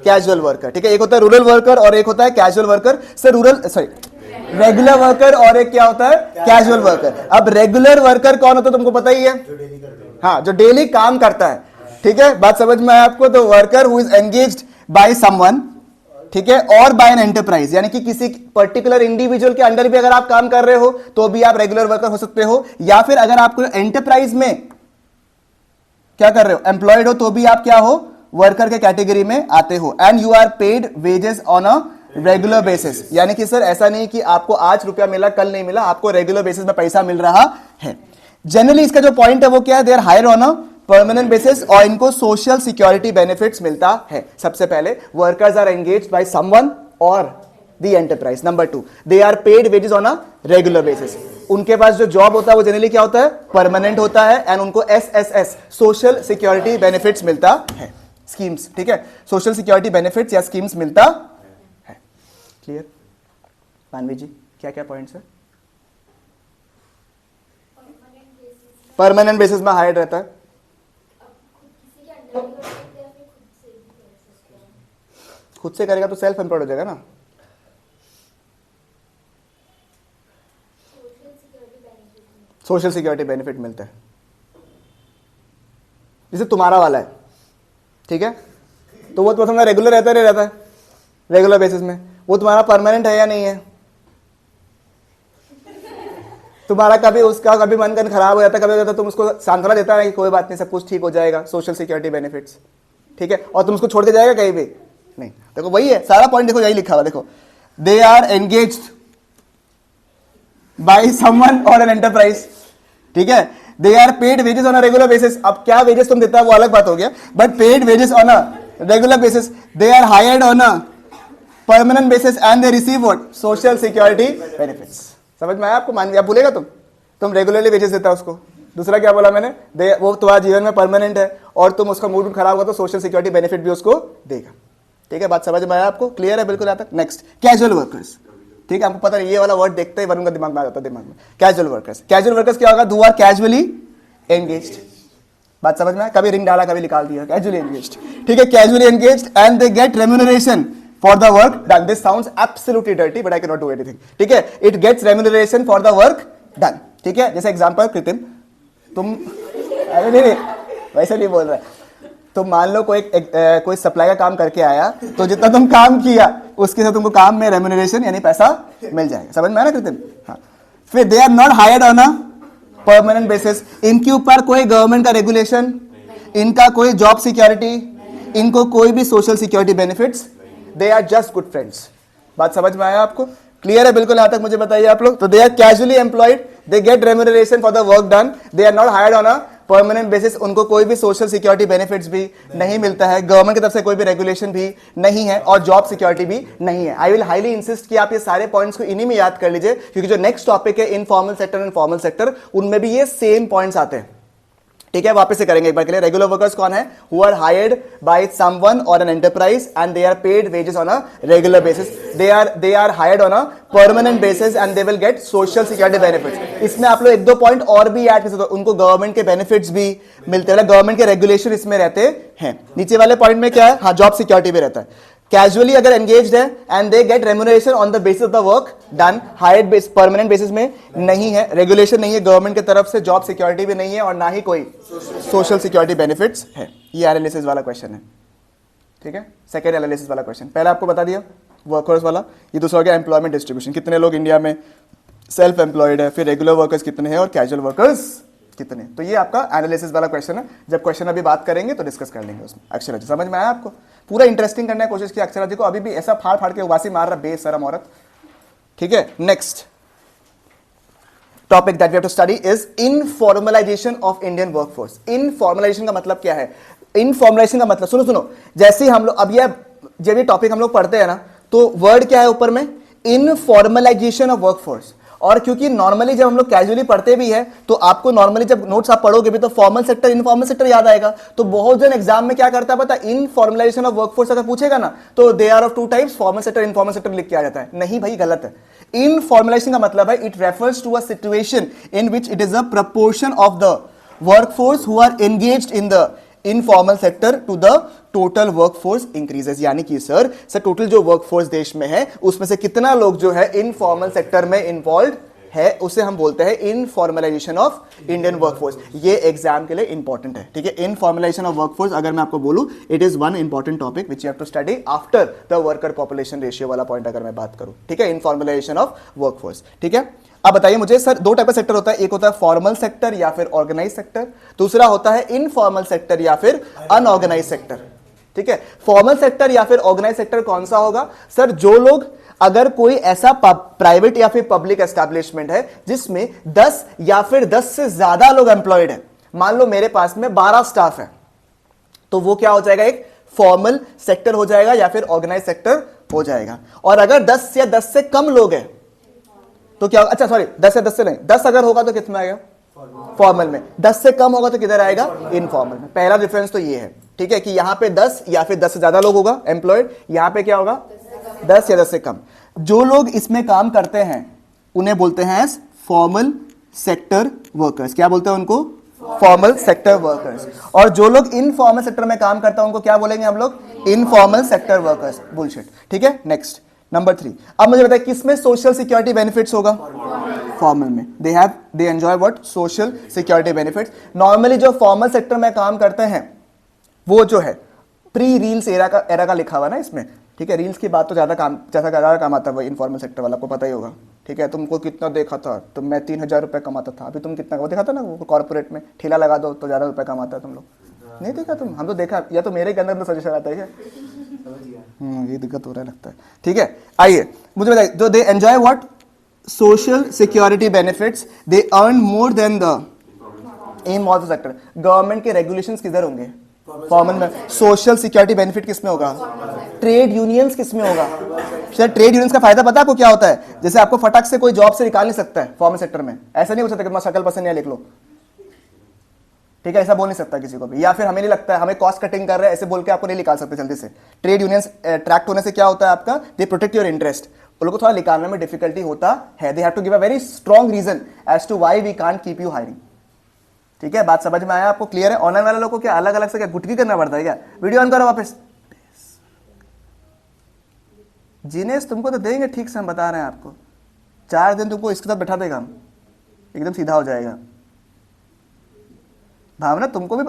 कैजुअल वर्कर। ठीक है, एक होता है रूरल वर्कर और एक होता है casual worker. Sir regular worker और एक क्या होता है? Casual worker. अब रेगुलर वर्कर कौन होता है तुमको पता ही है? हाँ, जो डेली काम करता है। ठीक है, बात समझ में आया आपको? तो worker who is engaged by someone, ठीक है, और बाय एन एंटरप्राइज, यानी कि किसी पर्टिकुलर इंडिविजुअल के अंडर भी अगर आप काम कर रहे हो तो भी आप रेगुलर वर्कर हो सकते हो, या फिर अगर आप एंटरप्राइज में क्या कर रहे हो, एम्प्लॉयड हो, तो भी आप क्या हो? वर्कर के कैटेगरी में आते हो। And you are paid wages on a regular basis, यानी कि सर ऐसा नहीं कि आपको आज रुपया मिला कल नहीं मिला, आपको रेगुलर बेसिस में पैसा मिल रहा है। जनरली इसका जो पॉइंट है वो क्या है? They are hired on a permanent basis और इनको सोशल सिक्योरिटी बेनिफिट्स मिलता है। सबसे पहले workers are engaged by someone और the enterprise. Number 2, they are paid wages on a regular basis. उनके पास जो जॉब होता है वो जनरली क्या होता है? परमानेंट होता है, एंड उनको SSS सोशल सिक्योरिटी बेनिफिट्स मिलता है, स्कीम्स। ठीक है, सोशल सिक्योरिटी बेनिफिट्स या स्कीम्स मिलता है। क्लियर? मानवी जी, क्या क्या पॉइंट्स है? परमानेंट बेसिस में हायर रहता है, खुद से करेगा तो सेल्फ एम्प्लॉयड हो जाएगा ना। सोशल सिक्योरिटी बेनिफिट मिलता है, जैसे तुम्हारा वाला है, ठीक है, तो वो तुम्हारा रेगुलर रहता है, नहीं रहता है रेगुलर बेसिस में, वो तुम्हारा परमानेंट है या नहीं है? तुम्हारा कभी उसका कभी मन कन खराब हो जाता है, कभी होता है, तुम उसको सांत्वना देता है कि कोई बात नहीं, सब कुछ ठीक हो जाएगा, सोशल सिक्योरिटी बेनिफिट्स। ठीक है, और तुम उसको छोड़ के जाएगा कहीं भी नहीं। देखो वही है सारा पॉइंट, देखो यही लिखा हुआ, देखो they are engaged by someone और एन एंटरप्राइज। ठीक है, they are paid wages on a regular basis. अब क्या वेजेस तुम देता है वो अलग बात हो गया, but paid wages on a regular basis. They are hired on a permanent basis and they receive what? Social security benefits. समझ में आया आपको? मान लिया, भूलेगा तुम रेगुलरली वेजेस देता है उसको। दूसरा क्या बोला मैंने? वो तुम्हारा जीवन में परमानेंट है और तुम उसका मूड खराब हुआ तो सोशल सिक्योरिटी बेनिफिट भी उसको देगा। ठीक है, बात समझ में आया आपको? क्लियर है बिल्कुल? आता नेक्स्ट, कैजुअल वर्कर्स। ठीक है, आपको पता नहीं, ये वाला वर्ड देखते ही वरुण का दिमाग में आ जाता है दिमाग में। कैजुअल वर्कर्स, कैजुअल वर्कर्स क्या होगा? Who are casually engaged. बात समझ में आया? कभी रिंग डाला कभी निकाल दिया, कैजुअली एंगेज्ड। ठीक है, casually engaged and they get remuneration for the work done. This sounds absolutely dirty, but I cannot do anything. ठीक है, it gets remuneration for the work done. ठीक है, जैसे एग्जांपल कृतिम, तुम अरे नहीं वैसे नहीं बोल रहा है, तुम मान लो कोई सप्लाई का काम करके आया, तो जितना तुम काम किया उसके साथ तुमको काम में रेम्यूनरेशन यानी पैसा मिल जाएगा। समझ में आया ना कृतिम? हाँ, फिर they are not hired on a permanent basis. इनके ऊपर कोई गवर्नमेंट का रेगुलेशन, इनका कोई जॉब सिक्योरिटी, इनको कोई भी social security benefits, they are just good friends. बात समझ में आया आपको? क्लियर है बिल्कुल? यहां तक मुझे बताइए आप लोग। तो they are casually employed, they get remuneration for the work done, they are not hired on a permanent basis, उनको कोई भी सोशल सिक्योरिटी बेनिफिट्स भी नहीं मिलता है, गवर्नमेंट की तरफ से कोई भी रेगुलेशन भी नहीं है और जॉब सिक्योरिटी भी नहीं है। आई विल हाईली इंसिस्ट कि आप ये सारे पॉइंट्स को इन्हीं में याद कर लीजिए, क्योंकि जो नेक्स्ट टॉपिक है informal sector and formal sector, उनमें भी ये सेम पॉइंट्स आते हैं। ठीक है, वापस से करेंगे एक बार के लिए। रेगुलर वर्कर्स कौन है? Who are hired by someone और an enterprise and they are paid wages on a regular basis, they are hired on a permanent basis and they will get social security benefits. इसमें आप लोग एक दो point और भी add कर सकते हो, उनको गवर्नमेंट के बेनिफिट्स भी मिलते हैं, गवर्नमेंट के रेगुलेशन इसमें रहते हैं। नीचे वाले पॉइंट में क्या है? हाँ, जॉब सिक्योरिटी भी रहता है। कैजुअली अगर एंगेज्ड है and they get remuneration on the basis of the work done, hired base permanent basis में नहीं है, रेगुलेशन नहीं है गवर्नमेंट की तरफ से, जॉब सिक्योरिटी भी नहीं है और ना ही कोई सोशल सिक्योरिटी बेनिफिट्स है। ये एनालिसिस वाला क्वेश्चन है। ठीक है, सेकेंड एनालिसिस वाला क्वेश्चन। पहला आपको बता दिया वर्कर्स वाला, ये दूसरा हो गया एम्प्लॉयमेंट डिस्ट्रीब्यूशन, कितने लोग इंडिया में सेल्फ एम्प्लॉयड है, फिर रेगुलर वर्कर्स कितने हैं और कैजुअल वर्कर्स कितने। तो ये आपका एनालिसिस वाला क्वेश्चन है। जब क्वेश्चन अभी बात करेंगे तो डिस्कस कर लेंगे उसमें। अक्षरा जी समझ में आया आपको? पूरा इंटरेस्टिंग करने की कोशिश की अक्षरा जी को, अभी भी ऐसा फाड़ फाड़ के उबासी मार रहा बेशरम औरत। ठीक है, next topic that we have to study is informalization of Indian workforce. Informalization का मतलब क्या है? इनफॉर्मलाइजेशन का मतलब सुनो, जैसे हम लोग अब जब ये टॉपिक हम लोग पढ़ते हैं ना, तो वर्ड क्या है ऊपर में? Informalisation of workforce. और क्योंकि नॉर्मली जब हम लोग कैजुअली पढ़ते भी है तो आपको नॉर्मली जब नोट्स आप पढ़ोगे भी तो फॉर्मल सेक्टर इनफॉर्मल सेक्टर याद आएगा। तो बहुत जन एग्जाम में क्या करता है पता है? इनफॉर्मलाइजेशन ऑफ वर्कफोर्स अगर पूछेगा ना तो they are of two types, formal sector informal sector लिख के आ जाता है। नहीं भाई, गलत है। इनफॉर्मलाइजेशन का मतलब है it refers to a situation in which it is a proportion of the workforce who are engaged in the informal sector to the total workforce increases. यानी कि सर टोटल जो वर्कफोर्स देश में है उसमें से कितना लोग जो है इनफॉर्मल सेक्टर में इन्वॉल्व है, उसे हम बोलते हैं इनफॉर्मलाइजेशन ऑफ इंडियन वर्कफोर्स। ये एग्जाम के लिए इंपॉर्टेंट है। ठीक है, इनफॉर्मलाइजेशन ऑफ वर्कफोर्स अगर मैं आपको बोलूं, it is one important topic which you have to study after the worker population ratio वाला पॉइंट अगर मैं बात करूं। ठीक है, इनफॉर्मलाइजेशन ऑफ वर्कफोर्स। ठीक है, अब बताइए मुझे सर, दो टाइप का सेक्टर होता है, एक होता है फॉर्मल सेक्टर या फिर ऑर्गेनाइज सेक्टर, दूसरा होता है इनफॉर्मल सेक्टर या फिर अनऑर्गेनाइज सेक्टर। ठीक है, फॉर्मल सेक्टर या फिर ऑर्गेनाइज सेक्टर कौन सा होगा? सर जो लोग, अगर कोई ऐसा प्राइवेट या फिर पब्लिक एस्टैब्लिशमेंट है जिसमें 10 या फिर 10 से ज्यादा लोग एम्प्लॉयड है, मान लो मेरे पास में 12 स्टाफ है, तो वो क्या हो जाएगा? एक फॉर्मल सेक्टर हो जाएगा या फिर ऑर्गेनाइज सेक्टर हो जाएगा। और अगर 10 या 10 से कम लोग हैं तो क्या? अच्छा सॉरी, 10 या 10 से नहीं, 10 अगर होगा तो कितना आएगा? फॉर्मल में। 10 से कम होगा तो किधर आएगा? इनफॉर्मल में। पहला डिफरेंस तो ये है। ठीक है, कि यहां पे 10 या फिर 10 से ज्यादा लोग होगा एम्प्लॉयड, यहां पे क्या होगा? 10 या 10 से कम। जो लोग इसमें काम करते हैं उन्हें बोलते हैं फॉर्मल सेक्टर वर्कर्स। क्या बोलते हैं उनको? Formal sector workers. और जो लोग इनफॉर्मल सेक्टर में काम करते हैं उनको क्या बोलेंगे हम लोग? Informal sector workers. बुलशिट। ठीक है, नेक्स्ट नंबर 3। अब मुझे बताइए किसमें सोशल सिक्योरिटी बेनिफिट्स होगा? फॉर्मल में। दे enjoy what? Social security benefits. Normally जो फॉर्मल सेक्टर में काम करते हैं वो जो है प्री रील्स एरा का लिखा हुआ ना इसमें। ठीक है, रील्स की बात तो ज्यादा काम आता है वो इनफॉर्मल सेक्टर वाला, आपको पता ही होगा। ठीक है, तुमको कितना देखा था? तो मैं 3000 रुपये कमाता था, अभी तुम कितना वो देखा था ना? वो कॉर्पोरेट में ठेला लगा दो तो ज्यादा रुपये कमाता है। तुम लोग नहीं देखा? तुम हम तो देखा, या तो मेरे के अंदर सजेशन आता है क्या? ये दिक्कत हो रहा है लगता है। ठीक है, आइए मुझे बताइए, जो they enjoy what? Social security benefits, they earn more than the M of the sector. Government के रेगुलेशंस किधर होंगे? फॉर्मल में। सोशल सिक्योरिटी बेनिफिट किसमें होगा? ट्रेड यूनियंस किसमें होगा? सर ट्रेड यूनियंस का फायदा पता है आपको क्या होता है? जैसे आपको फटाक से कोई जॉब से निकाल नहीं सकता है फॉर्मल सेक्टर में, ऐसा नहीं हो सकता कि तुम्हारा शक्ल पसंद नहीं लिख लो। ठीक है, ऐसा बोल नहीं सकता किसी को भी, या फिर हमें नहीं लगता है हमें कॉस्ट कटिंग कर रहे हैं ऐसे बोल के आपको नहीं निकाल सकते जल्दी से। ट्रेड यूनियंस अट्रैक्ट होने से क्या होता है आपका? They protect your interest. उन लोगों को थोड़ा निकालने में डिफिकल्टी होता है। They have to give a very strong reason as to why we can't keep you hiring. ठीक है, बात समझ में आया आपको? क्लियर है? ऑनलाइन वाले लोगों को क्या अलग अलग से क्या गुटकी करना पड़ता है क्या? वीडियो ऑन करो वापस। जिनेश तुमको तो देंगे ठीक से, हम बता रहे हैं आपको। 4 दिन तुमको इसके साथ बैठा देगा, हम एकदम सीधा हो जाएगा। भावना तुमको भी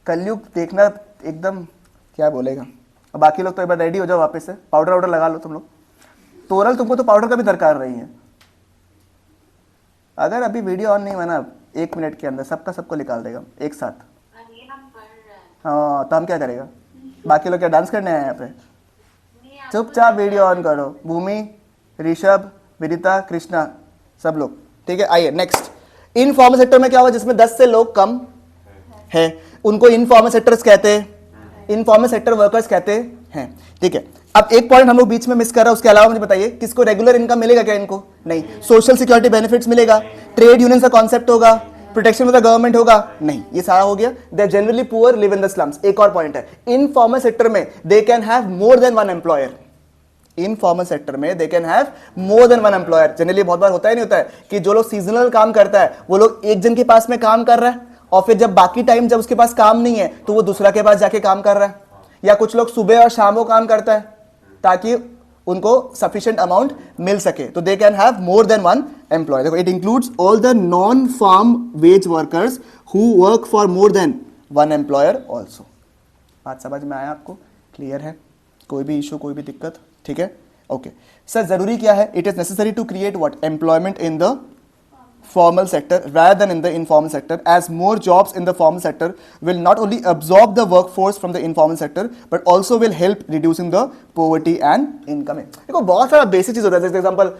कलयुग देखना एकदम क्या बोलेगा। और बाकी लोग तो एक बार रेडी हो जाओ वापस से, पाउडर वाउडर लगा लो तुम लोग। तोरल तुमको तो पाउडर का भी दरकार नहीं है। अगर अभी वीडियो ऑन नहीं हुआ ना 1 मिनट के अंदर सबका सबको निकाल देगा एक साथ। हाँ तो हम क्या करेगा? बाकी लोग क्या डांस करने आए यहाँ पे? चुपचाप वीडियो ऑन करो। भूमि ऋषभ, विदिता, कृष्णा, सब लोग, ठीक है। आइए नेक्स्ट, इनफॉर्मल सेक्टर में क्या हुआ, जिसमें 10 से लोग कम है उनको इनफॉर्मल सेक्टर्स कहते हैं, इनफॉर्मल सेक्टर वर्कर्स कहते हैं, ठीक है। अब एक पॉइंट हम लोग बीच में मिस कर रहे हैं, उसके अलावा मुझे बताइए किसको रेगुलर इनकम मिलेगा क्या, इनको नहीं। सोशल सिक्योरिटी बेनिफिट्स मिलेगा, ट्रेड यूनियन का कॉन्सेप्ट होगा, प्रोटेक्शन ऑफ द गवर्नमेंट होगा, नहीं, ये सारा हो गया। They generally poor, live in the slums. एक और पॉइंट है, इनफॉर्मल सेक्टर में they can have more than one employer, informal sector में they can have more than one employer. Generally बहुत बार होता है, नहीं होता है कि जो लोग सीजनल काम करता है वो लोग एक जन के पास में काम कर रहा है और फिर जब बाकी टाइम जब उसके पास काम नहीं है तो वो दूसरा के पास जाके काम कर रहा है, या कुछ लोग सुबह और शाम को काम करता है ताकि उनको सफिशिएंट अमाउंट मिल सके, तो they can have more than one employ. देखो, it includes all the non farm wage workers who work for more than one employer also. बात समझ में आया आपको, क्लियर है, कोई भी इशू, कोई भी दिक्कत, ठीक है, ओके। सर जरूरी क्या है, it is necessary to create what, employment in the formal sector rather than in the informal sector, as more jobs in the formal sector will not only absorb the workforce from the informal sector but also will help reducing the poverty and income। देखो बहुत सारा basic चीज होता है, जैसे example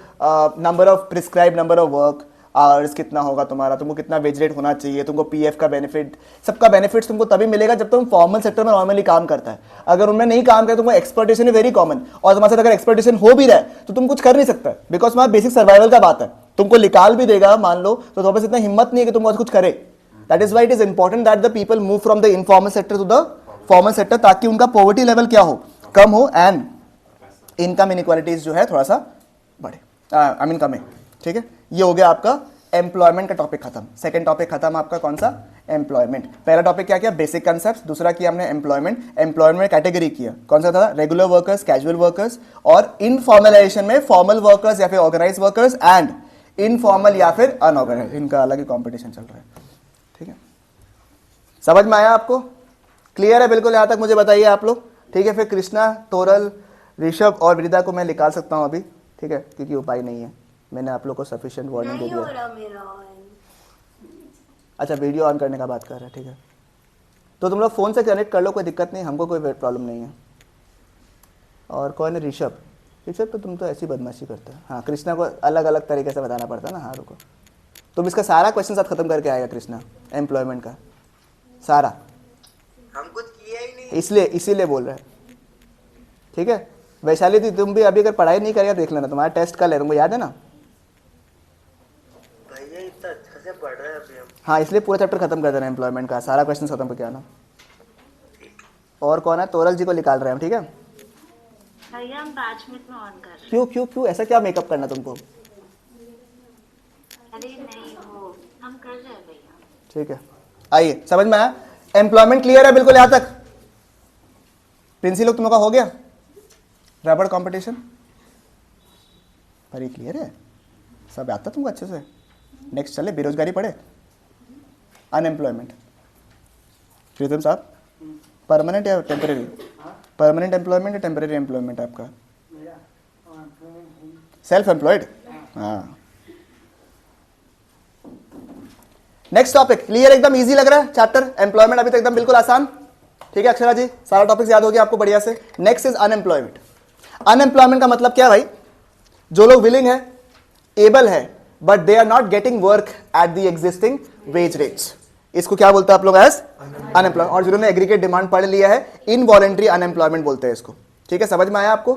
number of prescribe number of work hours कितना होगा तुम्हारा, तुमको कितना वेज रेट होना चाहिए, तुमको पीएफ का बेनिफिट, सबका बेनिफिट्स तुमको तभी मिलेगा जब तुम फॉर्मल सेक्टर में नॉर्मली काम करता है। अगर उनमें नहीं काम करे तुमको एक्सप्लॉयटेशन इज वेरी कॉमन, और तुम्हारे साथ अगर एक्सप्लॉयटेशन हो भी रहा है तो तुम कुछ कर नहीं सकता, बिकॉज तुम्हारा बेसिक सर्वाइवल का बात है। तुमको निकाल भी देगा मान लो तो तुम्हारे पास इतना हिम्मत नहीं है कि तुम कुछ करे। That is why it is important that the people move from the informal sector to the formal sector, ताकि उनका पॉवर्टी लेवल क्या हो, कम हो, एंड इनकम इनइक्वालिटीज जो है थोड़ा सा बढ़े, आई मीन कम है, ठीक है। ये हो गया आपका एम्प्लॉयमेंट का टॉपिक खत्म। सेकंड टॉपिक खत्म आपका कौन सा, एम्प्लॉयमेंट। पहला टॉपिक क्या किया, बेसिक कंसेप्ट, दूसरा किया हमने एम्प्लॉयमेंट। एम्प्लॉयमेंट कैटेगरी किया, कौन सा था, रेगुलर वर्कर्स, कैजुअल वर्कर्स, और इनफॉर्मलाइजेशन में फॉर्मल वर्कर्स या फिर ऑर्गेनाइज वर्कर्स एंड इनफॉर्मल या फिर अनऑर्गेनाइज, इनका अलग ही कॉम्पिटिशन चल रहा है, ठीक है। समझ में आया आपको, क्लियर है बिल्कुल यहां तक, मुझे बताइए आप लोग, ठीक है। फिर कृष्णा, तोरल, ऋषभ और विदिता को मैं निकाल सकता हूं अभी, ठीक है, क्योंकि उपाय नहीं है, मैंने आप लोग को सफिशिएंट वार्निंग दे दिया। अच्छा, वीडियो ऑन करने का बात कर रहे हैं, ठीक है, तो तुम लोग फोन से कनेक्ट कर लो, कोई दिक्कत नहीं, हमको कोई प्रॉब्लम नहीं है। और कौन है, ऋषभ, ऋषभ तो तुम तो ऐसी बदमाशी करते हो। हाँ, कृष्णा को अलग अलग तरीके से बताना पड़ता है ना। हाँ रुको, तुम इसका सारा क्वेश्चन साथ खत्म करके आएगा कृष्णा, एम्प्लॉयमेंट का सारा, हम कुछ किया ही नहीं, इसलिए इसीलिए बोल रहे हैं, ठीक है। वैशाली थी, तुम भी अभी अगर पढ़ाई नहीं करेगा देख लेना, तुम्हारा टेस्ट कल है, तुमको याद है ना। भैया इतना अच्छा से पढ़ रहे हैं अभी हम। हाँ, इसलिए पूरा चैप्टर खत्म कर देना, एम्प्लॉयमेंट का सारा क्वेश्चन खत्म करके आना। और कौन है, तोरल जी को निकाल रहे हैं हम, ठीक है। भैया हम 5 मिनट में ऑन कर रहे हैं। क्यों क्यों क्यों, ऐसा क्या मेकअप करना तुमको, अरे नहीं, वो हम कर रहे हैं भैया। ठीक है। आइए, समझ में आया, एम्प्लॉयमेंट क्लियर है बिल्कुल यहां तक। प्रिंसी लोग तुम लोग का हो गया रबड़ कंपटीशन, पर ये क्लियर है, सब आता तुमको अच्छे से। नेक्स्ट चले, बेरोजगारी पढ़े, अनएम्प्लॉयमेंट। प्रीतम साहब, परमानेंट या टेम्परेरी, परमानेंट एम्प्लॉयमेंट या टेम्परेरी एम्प्लॉयमेंट आपका, सेल्फ एम्प्लॉयड, हाँ। नेक्स्ट टॉपिक क्लियर, एकदम इजी लग रहा है चैप्टर, एम्प्लॉयमेंट अभी तक एकदम बिल्कुल आसान, ठीक है। अक्षरा जी, सारा टॉपिक्स याद हो गया आपको बढ़िया से। Next is unemployment. अनएम्प्लॉयमेंट का मतलब क्या भाई, जो लोग विलिंग है, एबल है, but they are not getting work at the existing wage rates, इसको क्या बोलते हैं आप लोग, एज अनएम्प्लॉयमेंट। और जिन्होंने एग्रीगेट डिमांड पढ़ लिया है, इनवॉलंटरी अनएम्प्लॉयमेंट बोलते हैं इसको, ठीक है। समझ में आया आपको,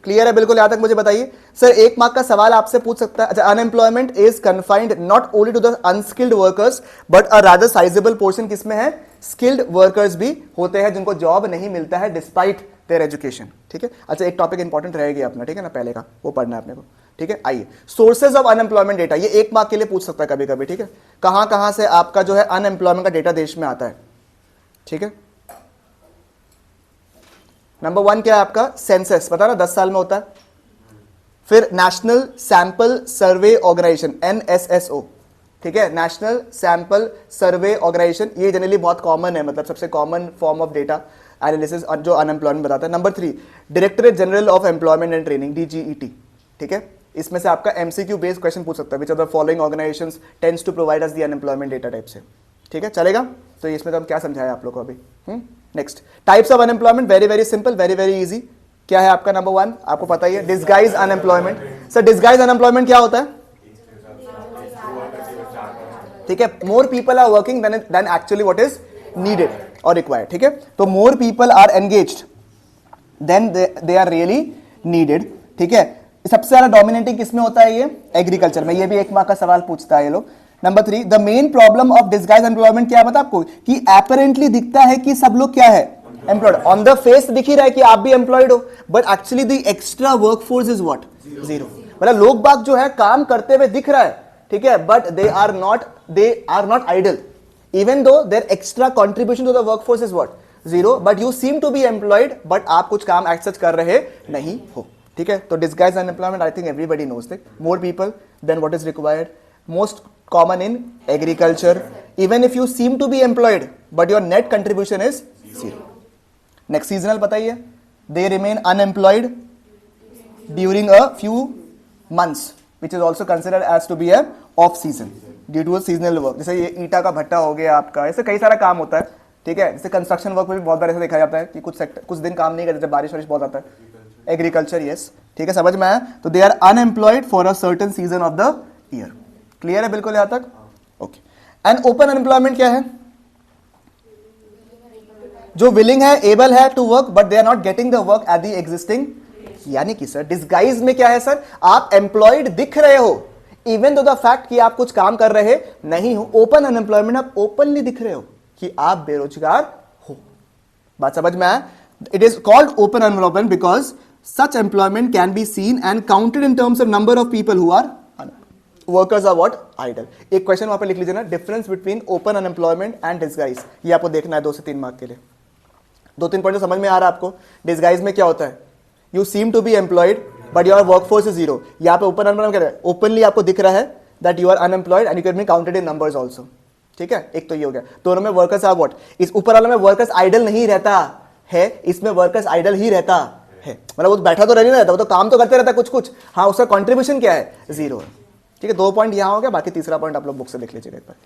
क्लियर है बिल्कुल यहां तक, मुझे बताइए। सर 1 मार्क का सवाल आपसे पूछ सकता है, अच्छा, unemployment is confined not only to the unskilled workers but a rather sizeable portion किसमें है, स्किल्ड वर्कर्स भी होते हैं जिनको जॉब नहीं मिलता है डिस्पाइट देयर एजुकेशन, ठीक है। अच्छा, एक टॉपिक इंपॉर्टेंट रहेगा अपना, ठीक है ना, पहले का वो पढ़ना है अपने को, ठीक है। आइए, सोर्सेज ऑफ अनएम्प्लॉयमेंट डेटा, ये 1 मार्क के लिए पूछ सकता है कभी कभी, ठीक है। कहां कहां से आपका जो है अनएम्प्लॉयमेंट का डेटा देश में आता है, ठीक है। नंबर 1 क्या है आपका, सेंसस, पता ना 10 साल में होता है। फिर national sample survey organisation, NSSO, ठीक है, नेशनल सैंपल सर्वे ऑर्गेनाइजेशन, ये जनरली बहुत कॉमन है, मतलब सबसे common form of data analysis जो अनएम्प्लॉयमेंट बताता है। Number 3 directorate general of employment and training, DGET, ठीक है। इसमें से आपका MCQ बेस्ड क्वेश्चन पूछ सकता है, which are the following organisations tends to provide us the unemployment data type से, ठीक है, चलेगा। तो इसमें तो हम क्या समझाया आप लोग को अभी। Next, types of unemployment, very very simple, very very easy, क्या है आपका नंबर 1? आपको पता ही है, disguise unemployment. Sir disguise unemployment क्या होता है? ठीक है, more people are working than actually what is needed और रिक्वायर्ड। ठीक है, तो more people are engaged than they are really needed. ठीक है, सबसे ज्यादा डोमिनेटिंग किसमें होता है? ये एग्रीकल्चर में। ये भी 1 मार्क का सवाल पूछता है ये लोग। Number 3, the main problem of disguise employment क्या है पता आपको? कि अपरेंटली दिखता है कि सब लोग क्या है, एम्प्लॉयड। ऑन द फेस दिख ही रहा है कि आप भी एम्प्लॉयड हो, but actually the extra workforce is what? Zero. मतलब लोग बाग जो है काम करते हुए दिख रहा है, ठीक है, but they are not idle, even though their extra contribution to the workforce is what? Zero. But you seem to be employed, but आप कुछ काम एक्सेस कर रहे नहीं हो। ठीक है, तो disguise unemployment I think everybody knows that. More people than what is required, most common in agriculture. Even if you seem to be employed but your net contribution is zero. Next seasonal बताइए, they remain unemployed during a few months which is also considered as to be a off season due to a seasonal work. जैसे ये ईटा का भट्टा हो गया आपका, ऐसे कई सारा काम होता है। ठीक है, जैसे कंस्ट्रक्शन वर्क में भी बहुत बार ऐसा देखा जाता है कि कुछ दिन काम नहीं करते जब बारिश वारिश बहुत आता है। एग्रीकल्चर, यस, ठीक है, समझ में आया? तो they are unemployed for a certain season of the year. Clear है बिल्कुल यहां तक? ओके। एंड ओपन अनएम्प्लॉयमेंट क्या है? जो विलिंग है, एबल है to work, but they are not getting the work at the existing. यानी कि सर डिस्गाइज में क्या है सर? आप एम्प्लॉयड दिख रहे हो इवन दो द फैक्ट कि आप कुछ काम कर रहे नहीं हो। ओपन अनएम्प्लॉयमेंट, आप ओपनली दिख रहे हो कि आप बेरोजगार हो। बात समझ में आया? It is called open unemployment because such employment can be seen and counted in terms of number of people who are workers are what? Idle. एक क्वेश्चन वहां पे लिख लीजिए ना, difference between open unemployment and disguise. ये आपको देखना है 2 से 3 मार्क के लिए। 2-3 पॉइंट समझ में आ रहा है आपको? डिस्गाइज में क्या होता है? You seem to be employed but your workforce is zero. यहाँ पे ओपन अनएम्प्लॉयमेंट क्या है? ओपनली आपको दिख रहा है that you are unemployed and you can be counted in numbers also. ठीक है, एक तो ये हो गया। दोनों में वर्कर्स आर व्हाट? इस ऊपर वाले में वर्कर्स आइडल नहीं रहता है, इसमें वर्कर्स आइडल ही रहता है। मतलब वो बैठा तो नहीं रहता, वो तो काम तो करते रहता है कुछ कुछ। हाँ, उसका कंट्रीब्यूशन क्या है? जीरो है। ठीक है, 2 पॉइंट यहां हो गया, बाकी तीसरा पॉइंट आप लोग बुक से लिख लीजिएगा एक बार।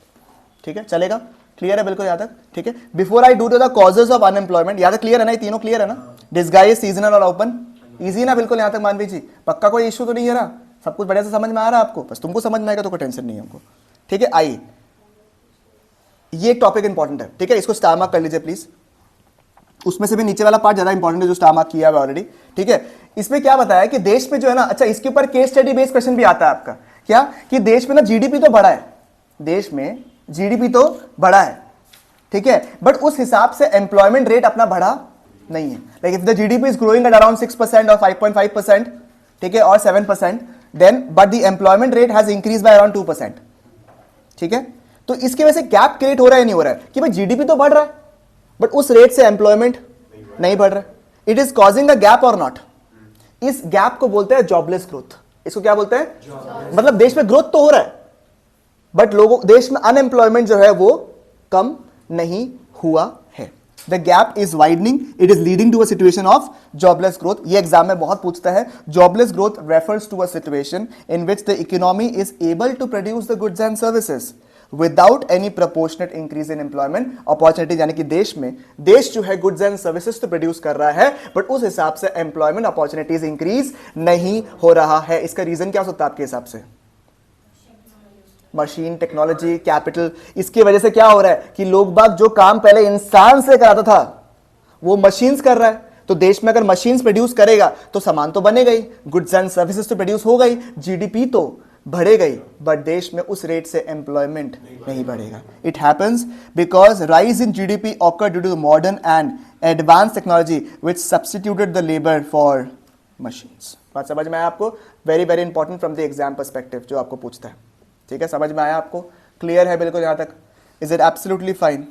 ठीक है, चलेगा? क्लियर है बिल्कुल यहां तक? ठीक है, before I do to the causes of unemployment, यहां तक क्लियर है ना? ये तीनों क्लियर है ना? डिस्गाइज, सीजनल और ओपन, इजी ना बिल्कुल यहां तक? मानवी जी पक्का कोई इश्यू तो नहीं है ना? सब कुछ बढ़िया से समझ में आ रहा है आपको? बस तुमको समझ में आएगा तो कोई टेंशन नहीं है हमको। ठीक है, आइए, ये एक टॉपिक इंपॉर्टेंट है। ठीक है, इसको स्टार मार्क कर लीजिए प्लीज। उसमें से भी नीचे वाला पार्ट ज्यादा इंपॉर्टेंट है जो स्टार मार्क किया हुआ ऑलरेडी। ठीक है, इसमें क्या बताया कि देश में जो है ना, अच्छा इसके ऊपर केस स्टडी बेस्ड क्वेश्चन भी आता है आपका। क्या कि देश में ना जीडीपी तो बढ़ा है, देश में जीडीपी तो बढ़ा है, ठीक है, बट उस हिसाब से एम्प्लॉयमेंट रेट अपना बढ़ा नहीं है। Like if the GDP is growing at around 6% और 5.5%, ठीक है, और 7%, then but the employment rate has increase by around 2%। ठीक है, तो इसके वजह से गैप क्रिएट हो रहा है नहीं हो रहा है कि भाई जीडीपी तो बढ़ रहा है बट उस रेट से एम्प्लॉयमेंट नहीं बढ़ रहा है। It is causing a gap और नॉट? इस गैप को बोलते हैं जॉबलेस ग्रोथ। इसको क्या बोलते हैं? मतलब देश में ग्रोथ तो हो रहा है बट लोगों, देश में अनएम्प्लॉयमेंट जो है वो कम नहीं हुआ है। The gap is widening, it is leading to a situation of jobless growth. ये एग्जाम में बहुत पूछता है। Jobless growth refers to a situation in which the economy is able to produce the goods and services without any proportionate increase in employment opportunities. यानी कि देश जो है गुड्स एंड सर्विसेज तो प्रोड्यूस कर रहा है बट उस हिसाब से एम्प्लॉयमेंट अपॉर्चुनिटीज इंक्रीज नहीं हो रहा है। इसका रीजन क्या हो सकता है आपके हिसाब से? Machine, technology, capital. इसकी वजह से क्या हो रहा है कि लोग बाग जो काम पहले इंसान से कराता था वो मशीन्स कर रहा है। तो देश में अगर मशीन्स प्रोड्यूस करेगा तो सामान तो बनेगा ही, गुड्स एंड सर्विसेज तो प्रोड्यूस हो गई, जीडीपी तो बढ़ेगा ही, बट देश में उस रेट से एम्प्लॉयमेंट नहीं बढ़ेगा। It happens because rise in GDP occur due to modern and advance technology which substituted the labour for machines. बात समझ में आया आपको? Very very important from the exam perspective जो आपको पूछता है। ठीक है, समझ में आया आपको? क्लियर है बिल्कुल यहां तक? Is it absolutely fine?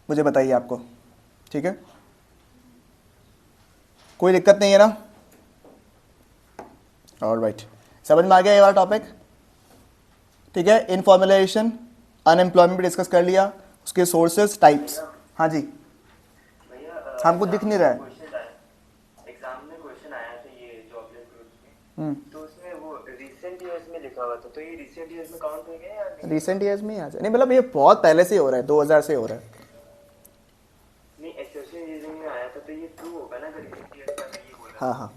मुझे बताइए आपको। ठीक है, कोई दिक्कत नहीं है ना? ऑलराइट, समझ में आ गया ये वाला टॉपिक? ठीक है, इनफॉर्मलाइजेशन, अनएम्प्लॉयमेंट भी डिस्कस कर लिया, उसके सोर्सेज, टाइप्स। हाँ जी, हमको दिख नहीं रहा है। एग्जाम में क्वेश्चन आया था ये जॉबलेस ग्रुप में, तो उसमें वो रिसेंट ईयर्स में लिखा हुआ था, तो ये रिसेंट ईयर्स में काउंट हो गया या नहीं? रिसेंट ईयर्स में नहीं, मतलब ये बहुत पहले से हो रहा है, 2000 से हो रहा है। नहीं, एसोसिएशन रीजनिंग में आया था, तो ये ट्रू होगा ना अगर रिसेंट ईयर्स का मैं ये बोल रहा हाँ हाँ।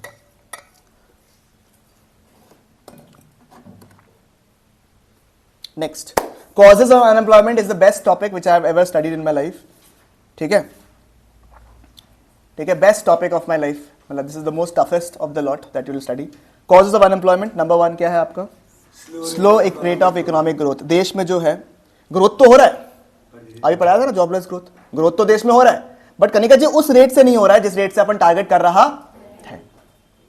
Next, causes of unemployment is the best topic which I have ever studied in my life. ठीक है, ठीक है, best topic of my life, मतलब this is the most toughest of the lot that you will study. Causes of unemployment, number 1 क्या है आपका? Slow rate of economic growth. देश में जो है ग्रोथ तो हो रहा है, अभी पढ़ाया था ना जॉबलेस ग्रोथ, ग्रोथ तो देश में हो रहा है, बट कनिका जी उस रेट से नहीं हो रहा है जिस रेट से अपन टारगेट कर रहा है।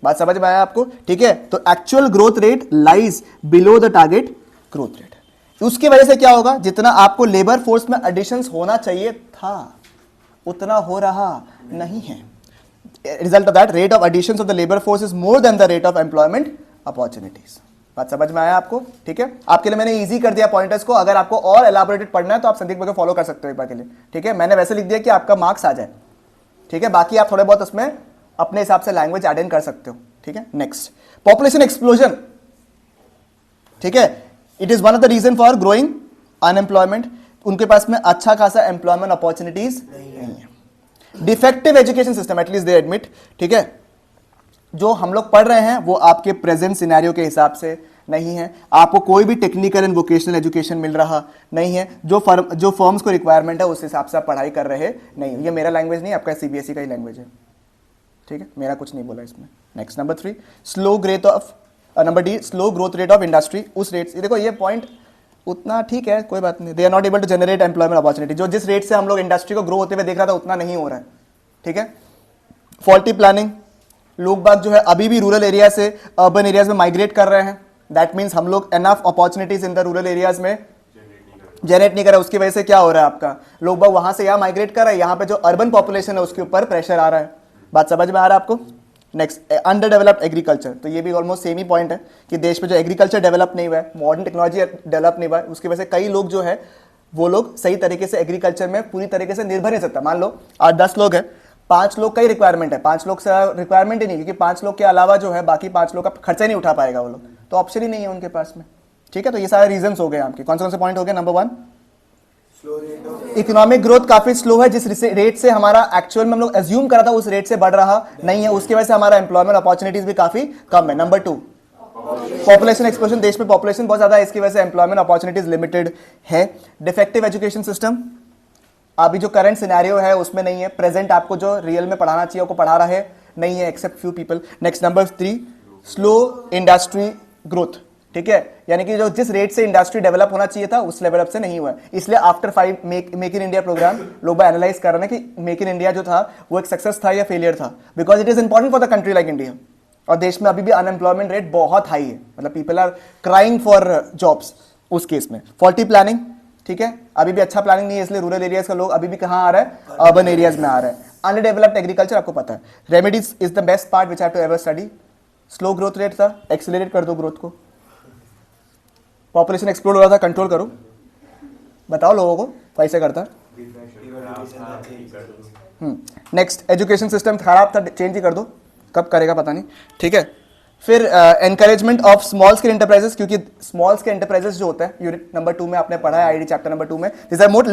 बात समझ में आया आपको? ठीक है, तो actual growth rate lies below the target growth rate. उसकी वजह से क्या होगा, जितना आपको लेबर फोर्स में एडिशंस होना चाहिए था उतना हो रहा नहीं है। Result of that, rate of additions of the labour force is more than the rate of employment opportunities. बात समझ में आया आपको? ठीक है, आपके लिए मैंने इजी कर दिया पॉइंटर्स को। अगर आपको और एलाबोरेटेड पढ़ना है तो आप संदीप को फॉलो कर सकते हो एक बार के लिए। ठीक है, मैंने वैसे लिख दिया कि आपका मार्क्स आ जाए। ठीक है, बाकी आप थोड़े बहुत उसमें अपने हिसाब से लैंग्वेज ऐड इन कर सकते हो। ठीक है, नेक्स्ट, पॉपुलेशन एक्सप्लोजन। ठीक है, it is one of the reason for growing unemployment. उनके पास में अच्छा खासा एम्प्लॉयमेंट अपॉर्चुनिटीज नहीं है। Defective education system, at least they admit. ठीक है, जो हम लोग पढ़ रहे हैं वो आपके प्रेजेंट सिनेरियो के हिसाब से नहीं है। आपको कोई भी टेक्निकल एंड वोकेशनल एजुकेशन मिल रहा नहीं है। जो फर्म्स को रिक्वायरमेंट है उस हिसाब से आप पढ़ाई कर रहे नहीं। ये मेरा लैंग्वेज नहीं, आपका सीबीएसई का ही लैंग्वेज है। ठीक है, मेरा कुछ नहीं बोला इसमें। Next, number 3, slow growth of, number D, slow growth rate of industry. उस रेट से देखो, ये पॉइंट उतना ठीक है, कोई बात नहीं। They are not able to generate employment opportunity. जो जिस रेट से हम लोग इंडस्ट्री को ग्रो होते हुए देख रहा था उतना नहीं हो रहा है। ठीक है, फॉल्टी प्लानिंग, लोग बाग जो है अभी भी रूरल एरिया से अर्बन एरियाज में माइग्रेट कर रहे हैं। दैट मीन्स हम लोग enough opportunities in the rural areas में जनरेट नहीं कर रहा है। उसकी वजह से क्या हो रहा है, आपका लोग बाग वहां से यहाँ माइग्रेट कर रहे हैं, यहाँ पे जो अर्बन पॉपुलेशन है उसके ऊपर प्रेशर आ रहा है। बात समझ में आ रहा है आपको? Next, under developed agriculture. तो ये भी ऑलमोस्ट सेम ही पॉइंट है कि देश में जो एग्रीकल्चर डेवलप नहीं हुआ है, मॉडर्न टेक्नोलॉजी डेवलप नहीं हुआ है, उसकी वजह से कई लोग जो है वो लोग सही तरीके से एग्रीकल्चर में पूरी तरीके से निर्भर नहीं सकता। मान लो 8-10 लोग हैं, 5 लोग का ही रिक्वायरमेंट है, 5 लोग से रिक्वायरमेंट ही नहीं, क्योंकि 5 लोग के अलावा जो है बाकी 5 लोग का खर्चा ही नहीं उठा पाएगा वो लोग, तो ऑप्शन ही नहीं है उनके पास में। ठीक है, तो ये सारे रीजंस हो गए आपके। कौन से पॉइंट हो गए? नंबर 1, इकोनॉमिक ग्रोथ काफी स्लो है। जिस रेट से हमारा एक्चुअल में हम लोग एज्यूम करा था उस रेट से बढ़ रहा नहीं है, उसकी वजह से हमारा एम्प्लॉयमेंट अपॉर्चुनिटीज भी काफी कम है। Number 2, population explosion. देश में पॉपुलेशन बहुत ज्यादा है, इसकी वजह से एम्प्लॉयमेंट अपॉर्चुनिटीज लिमिटेड है। डिफेक्टिव एजुकेशन सिस्टम, अभी जो करंट सिनेरियो है उसमें नहीं है। प्रेजेंट आपको जो रियल में पढ़ाना चाहिए वो पढ़ा रहा है नहीं है, except few people. Next, number 3, slow industry growth. ठीक है, यानी कि जो जिस रेट से इंडस्ट्री डेवलप होना चाहिए था उस लेवल अप से नहीं हुआ है। इसलिए after 5 make in India programme लोग एनालाइज कर रहे हैं कि मेक इन इंडिया जो था वो एक सक्सेस था या फेलियर था, because it is important for the country like India. और देश में अभी भी अनएम्प्लॉयमेंट रेट बहुत हाई है, मतलब people are crying for jobs उस केस में। फॉल्टी प्लानिंग, ठीक है, अभी भी अच्छा प्लानिंग नहीं है, इसलिए रूरल एरियाज का लोग अभी भी कहां आ रहा है? अर्बन एरियाज में आ रहा है। अंडर डेवलप्ड एग्रीकल्चर, आपको पता है। Remedies is the best part which have to ever study. Slow growth rate था, एक्सेलरेट कर दो ग्रोथ को। पॉपुलेशन एक्सप्लोड हो रहा था, कंट्रोल करो। बताओ लोगों को कैसे करता है। नेक्स्ट, एजुकेशन सिस्टम खराब था, चेंज ही कर दो, कब करेगा पता नहीं। ठीक है, फिर encouragement of small scale enterprises, क्योंकि स्मॉल स्केल एंटरप्राइजेस जो होता है यूनिट नंबर 2 में आपने पढ़ा है, आईडी चैप्टर नंबर 2 में, this are more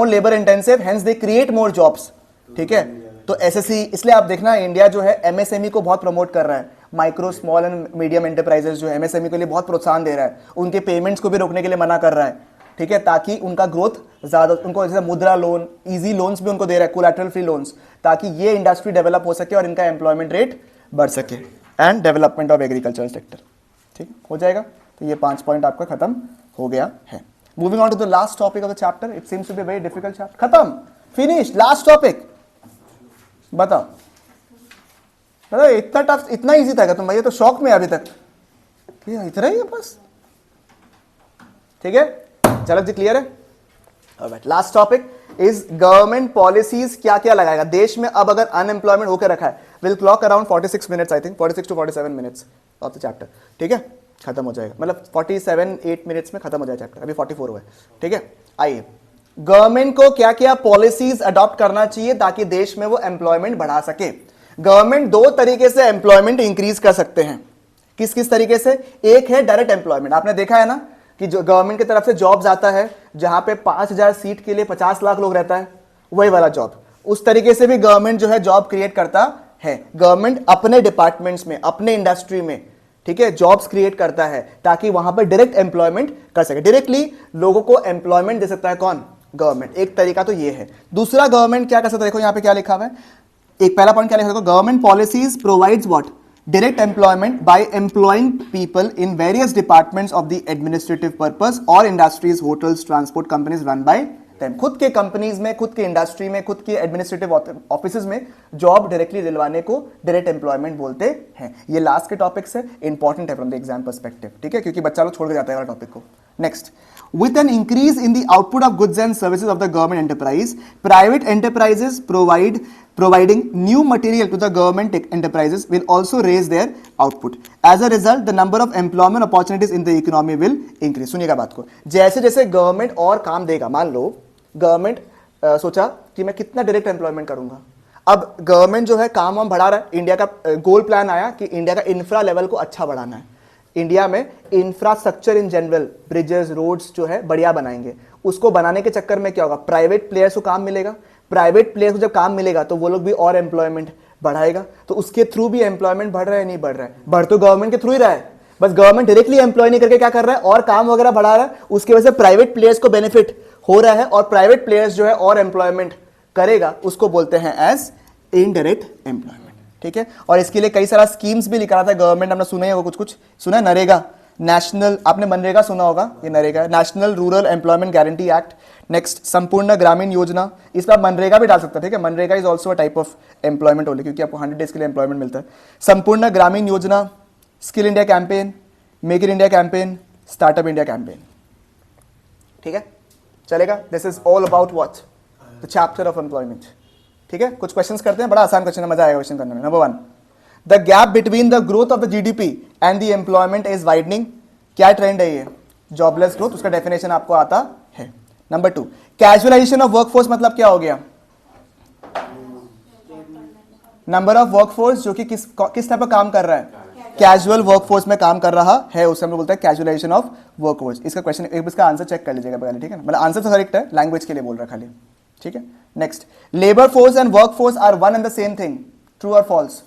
labour intensive, hence they create more jobs. ठीक है, तो एसएससी, इसलिए आप देखना इंडिया जो है एमएसएमई को बहुत प्रमोट कर रहा है। Micro small and medium enterprises जो एमएसएमई के लिए बहुत प्रोत्साहन दे रहा है, उनके पेमेंट्स को भी रोकने के लिए मना कर रहा है। ठीक है, ताकि उनका ग्रोथ ज्यादा, उनको जैसे मुद्रा लोन, इजी लोन्स भी उनको दे रहा है, कोलैटरल फ्री लोन्स, ताकि ये इंडस्ट्री डेवलप हो सके और इनका एम्प्लॉयमेंट रेट बढ़ सके। And development of agriculture sector, ठीक हो जाएगा। तो ये 5 पॉइंट आपका खत्म हो गया है। Moving on to the last topic of the chapter, it seems to be very difficult chapter. खत्म, फिनिश, लास्ट टॉपिक। बताओ इतना टफ, इतना इजी था क्या तुम भाई? तो शॉक में अभी तक इतना ही है बस। ठीक है, चलो जी, क्लियर है। Alright, last topic is government policies क्या क्या लगाएगा देश में। अब अगर अनएम्प्लॉयमेंट होकर रखा है, will clock around 46 minutes, I think 46 to 47 minutes of the chapter. ठीक है, खत्म हो जाएगा, मतलब 47-8 मिनट्स में खत्म हो जाएगा चैप्टर, अभी 44 हुआ है। ठीक है, आइए, गवर्नमेंट को क्या क्या पॉलिसीज अडॉप्ट करना चाहिए ताकि देश में वो एम्प्लॉयमेंट बढ़ा सके। गवर्नमेंट 2 तरीके से एम्प्लॉयमेंट इंक्रीज कर सकते हैं। किस किस तरीके से? एक है डायरेक्ट एम्प्लॉयमेंट, आपने देखा है ना कि जो गवर्नमेंट की तरफ से जॉब्स आता है, जहां पे 5000 सीट के लिए 50 लाख लोग रहता है, वही वाला जॉब। उस तरीके से भी गवर्नमेंट जो है जॉब क्रिएट करता है। गवर्नमेंट अपने डिपार्टमेंट्स में, अपने इंडस्ट्री में, ठीक है, जॉब्स क्रिएट करता है ताकि वहां पर डायरेक्ट एम्प्लॉयमेंट कर सके। डायरेक्टली लोगों को एम्प्लॉयमेंट दे सकता है कौन? गवर्नमेंट। एक तरीका तो ये है। दूसरा गवर्नमेंट क्या कर सकता है, देखो यहां पे क्या लिखा हुआ है, एक पहला पॉइंट क्या लिखा है, government policies provides what? Direct employment by employing people in various departments of the administrative purpose और industries, hotels, transport companies run by them. खुद के कंपनीज में, खुद के इंडस्ट्री में, खुद के एडमिनिस्ट्रेटिव ऑफिसेज में जॉब डायरेक्टली दिलवाने को डायरेक्ट एम्प्लॉयमेंट बोलते हैं। ये लास्ट के टॉपिक्स है, इंपॉर्टेंट है फ्रॉम द एग्जाम पर्सपेक्टिव, ठीक है, क्योंकि बच्चा लोग छोड़ के जाता है वाला टॉपिक को। Next, with an increase in the output of goods and services of the government enterprise, private enterprises providing new material to the government enterprises will also raise their output. As a result, the number of employment opportunities in the economy will increase. सुनिएगा बात को, जैसे जैसे government और काम देगा, मान लो government सोचा कि मैं कितना डायरेक्ट एम्प्लॉयमेंट करूंगा। अब गवर्नमेंट जो है काम वाम बढ़ा रहा है, इंडिया का गोल प्लान आया कि इंडिया का इंफ्रा लेवल को अच्छा बढ़ाना है। इंडिया में infrastructure in general, bridges, roads जो है बढ़िया बनाएंगे। उसको बनाने के चक्कर में क्या होगा, प्राइवेट प्लेयर्स को काम मिलेगा। प्राइवेट प्लेयर्स को जब काम मिलेगा तो वो लोग भी और एम्प्लॉयमेंट बढ़ाएगा। तो उसके थ्रू भी एम्प्लॉयमेंट बढ़ रहा है, नहीं बढ़ रहा है? बढ़ तो गवर्नमेंट के थ्रू ही रहा है, बस गवर्नमेंट डायरेक्टली एम्प्लॉय नहीं करके क्या कर रहा है, और काम वगैरह बढ़ा रहा है। उसकी वजह से प्राइवेट प्लेयर्स को बेनिफिट हो रहा है, और प्राइवेट प्लेयर्स जो है और एम्प्लॉयमेंट करेगा, उसको बोलते हैं एज इनडायरेक्ट एम्प्लॉयमेंट, ठीक है। और इसके लिए कई सारा स्कीम्स भी निकाला था गवर्नमेंट, हमने सुना ही होगा, कुछ कुछ सुना है। नरेगा, नेशनल, आपने मनरेगा सुना होगा, ये NREGA, national rural employment guarantee act. Next, संपूर्ण ग्रामीण योजना, इस पर आप मनरेगा भी डाल सकते हैं, ठीक है। MNREGA is also a type of employment only, क्योंकि आपको 100 डेज के लिए एम्प्लॉयमेंट मिलता है। संपूर्ण Grameen Yojana, skill India campaign, make in India campaign, startup India campaign, ठीक है, चलेगा। This is all about what? The chapter of employment, ठीक है। कुछ क्वेश्चंस करते हैं, बड़ा आसान क्वेश्चन है, मजा आएगा क्वेश्चन करने में। Number 1, the gap between the growth of the GDP and the employment is widening. क्या ट्रेंड है ये? जॉबलेस ग्रोथ, उसका डेफिनेशन आपको आता है। नंबर 2, कैजुअलाइजेशन ऑफ वर्कफोर्स मतलब क्या हो गया? नंबर ऑफ वर्कफोर्स जो कि किस टाइप का काम कर रहा है, कैजुअल वर्कफोर्स में काम कर रहा है, उसे हम लोग बोलते हैं कैजुअलाइजेशन ऑफ वर्कफोर्स। इसका क्वेश्चन, एक इसका आंसर चेक कर लीजिएगा पहले, ठीक है ना, मतलब आंसर तो करेक्ट है, लैंग्वेज के लिए बोल रहा खाली, ठीक है। Next, labour force and work force are one and the same thing, true और फॉल्स?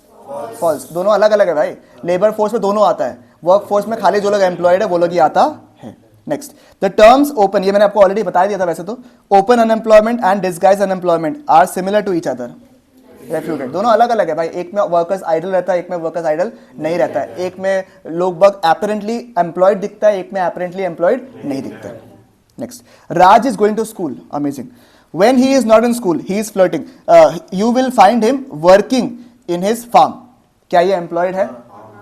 फॉल्स, दोनों अलग अलग है भाई। लेबर फोर्स में दोनों आता है, वर्क फोर्स में खाली जो लोग एम्प्लॉयड है वो लोग ही आता है। नेक्स्ट, द टर्म्स ओपन, ये मैंने आपको ऑलरेडी बता दिया था वैसे तो, open unemployment and disguise unemployment are similar to each other, refuted, दोनों अलग अलग है भाई। एक में वर्कर्स आइडल रहता है, एक में वर्कर्स आइडल नहीं रहता है। एक में लोग बग एपरेंटली एम्प्लॉयड दिखता है, एक में एपरेंटली एम्प्लॉयड नहीं दिखता है। Next, Raj is going to school, amazing. When he is not in school, he is flirting. You will find him working in his farm. क्या ये employed है?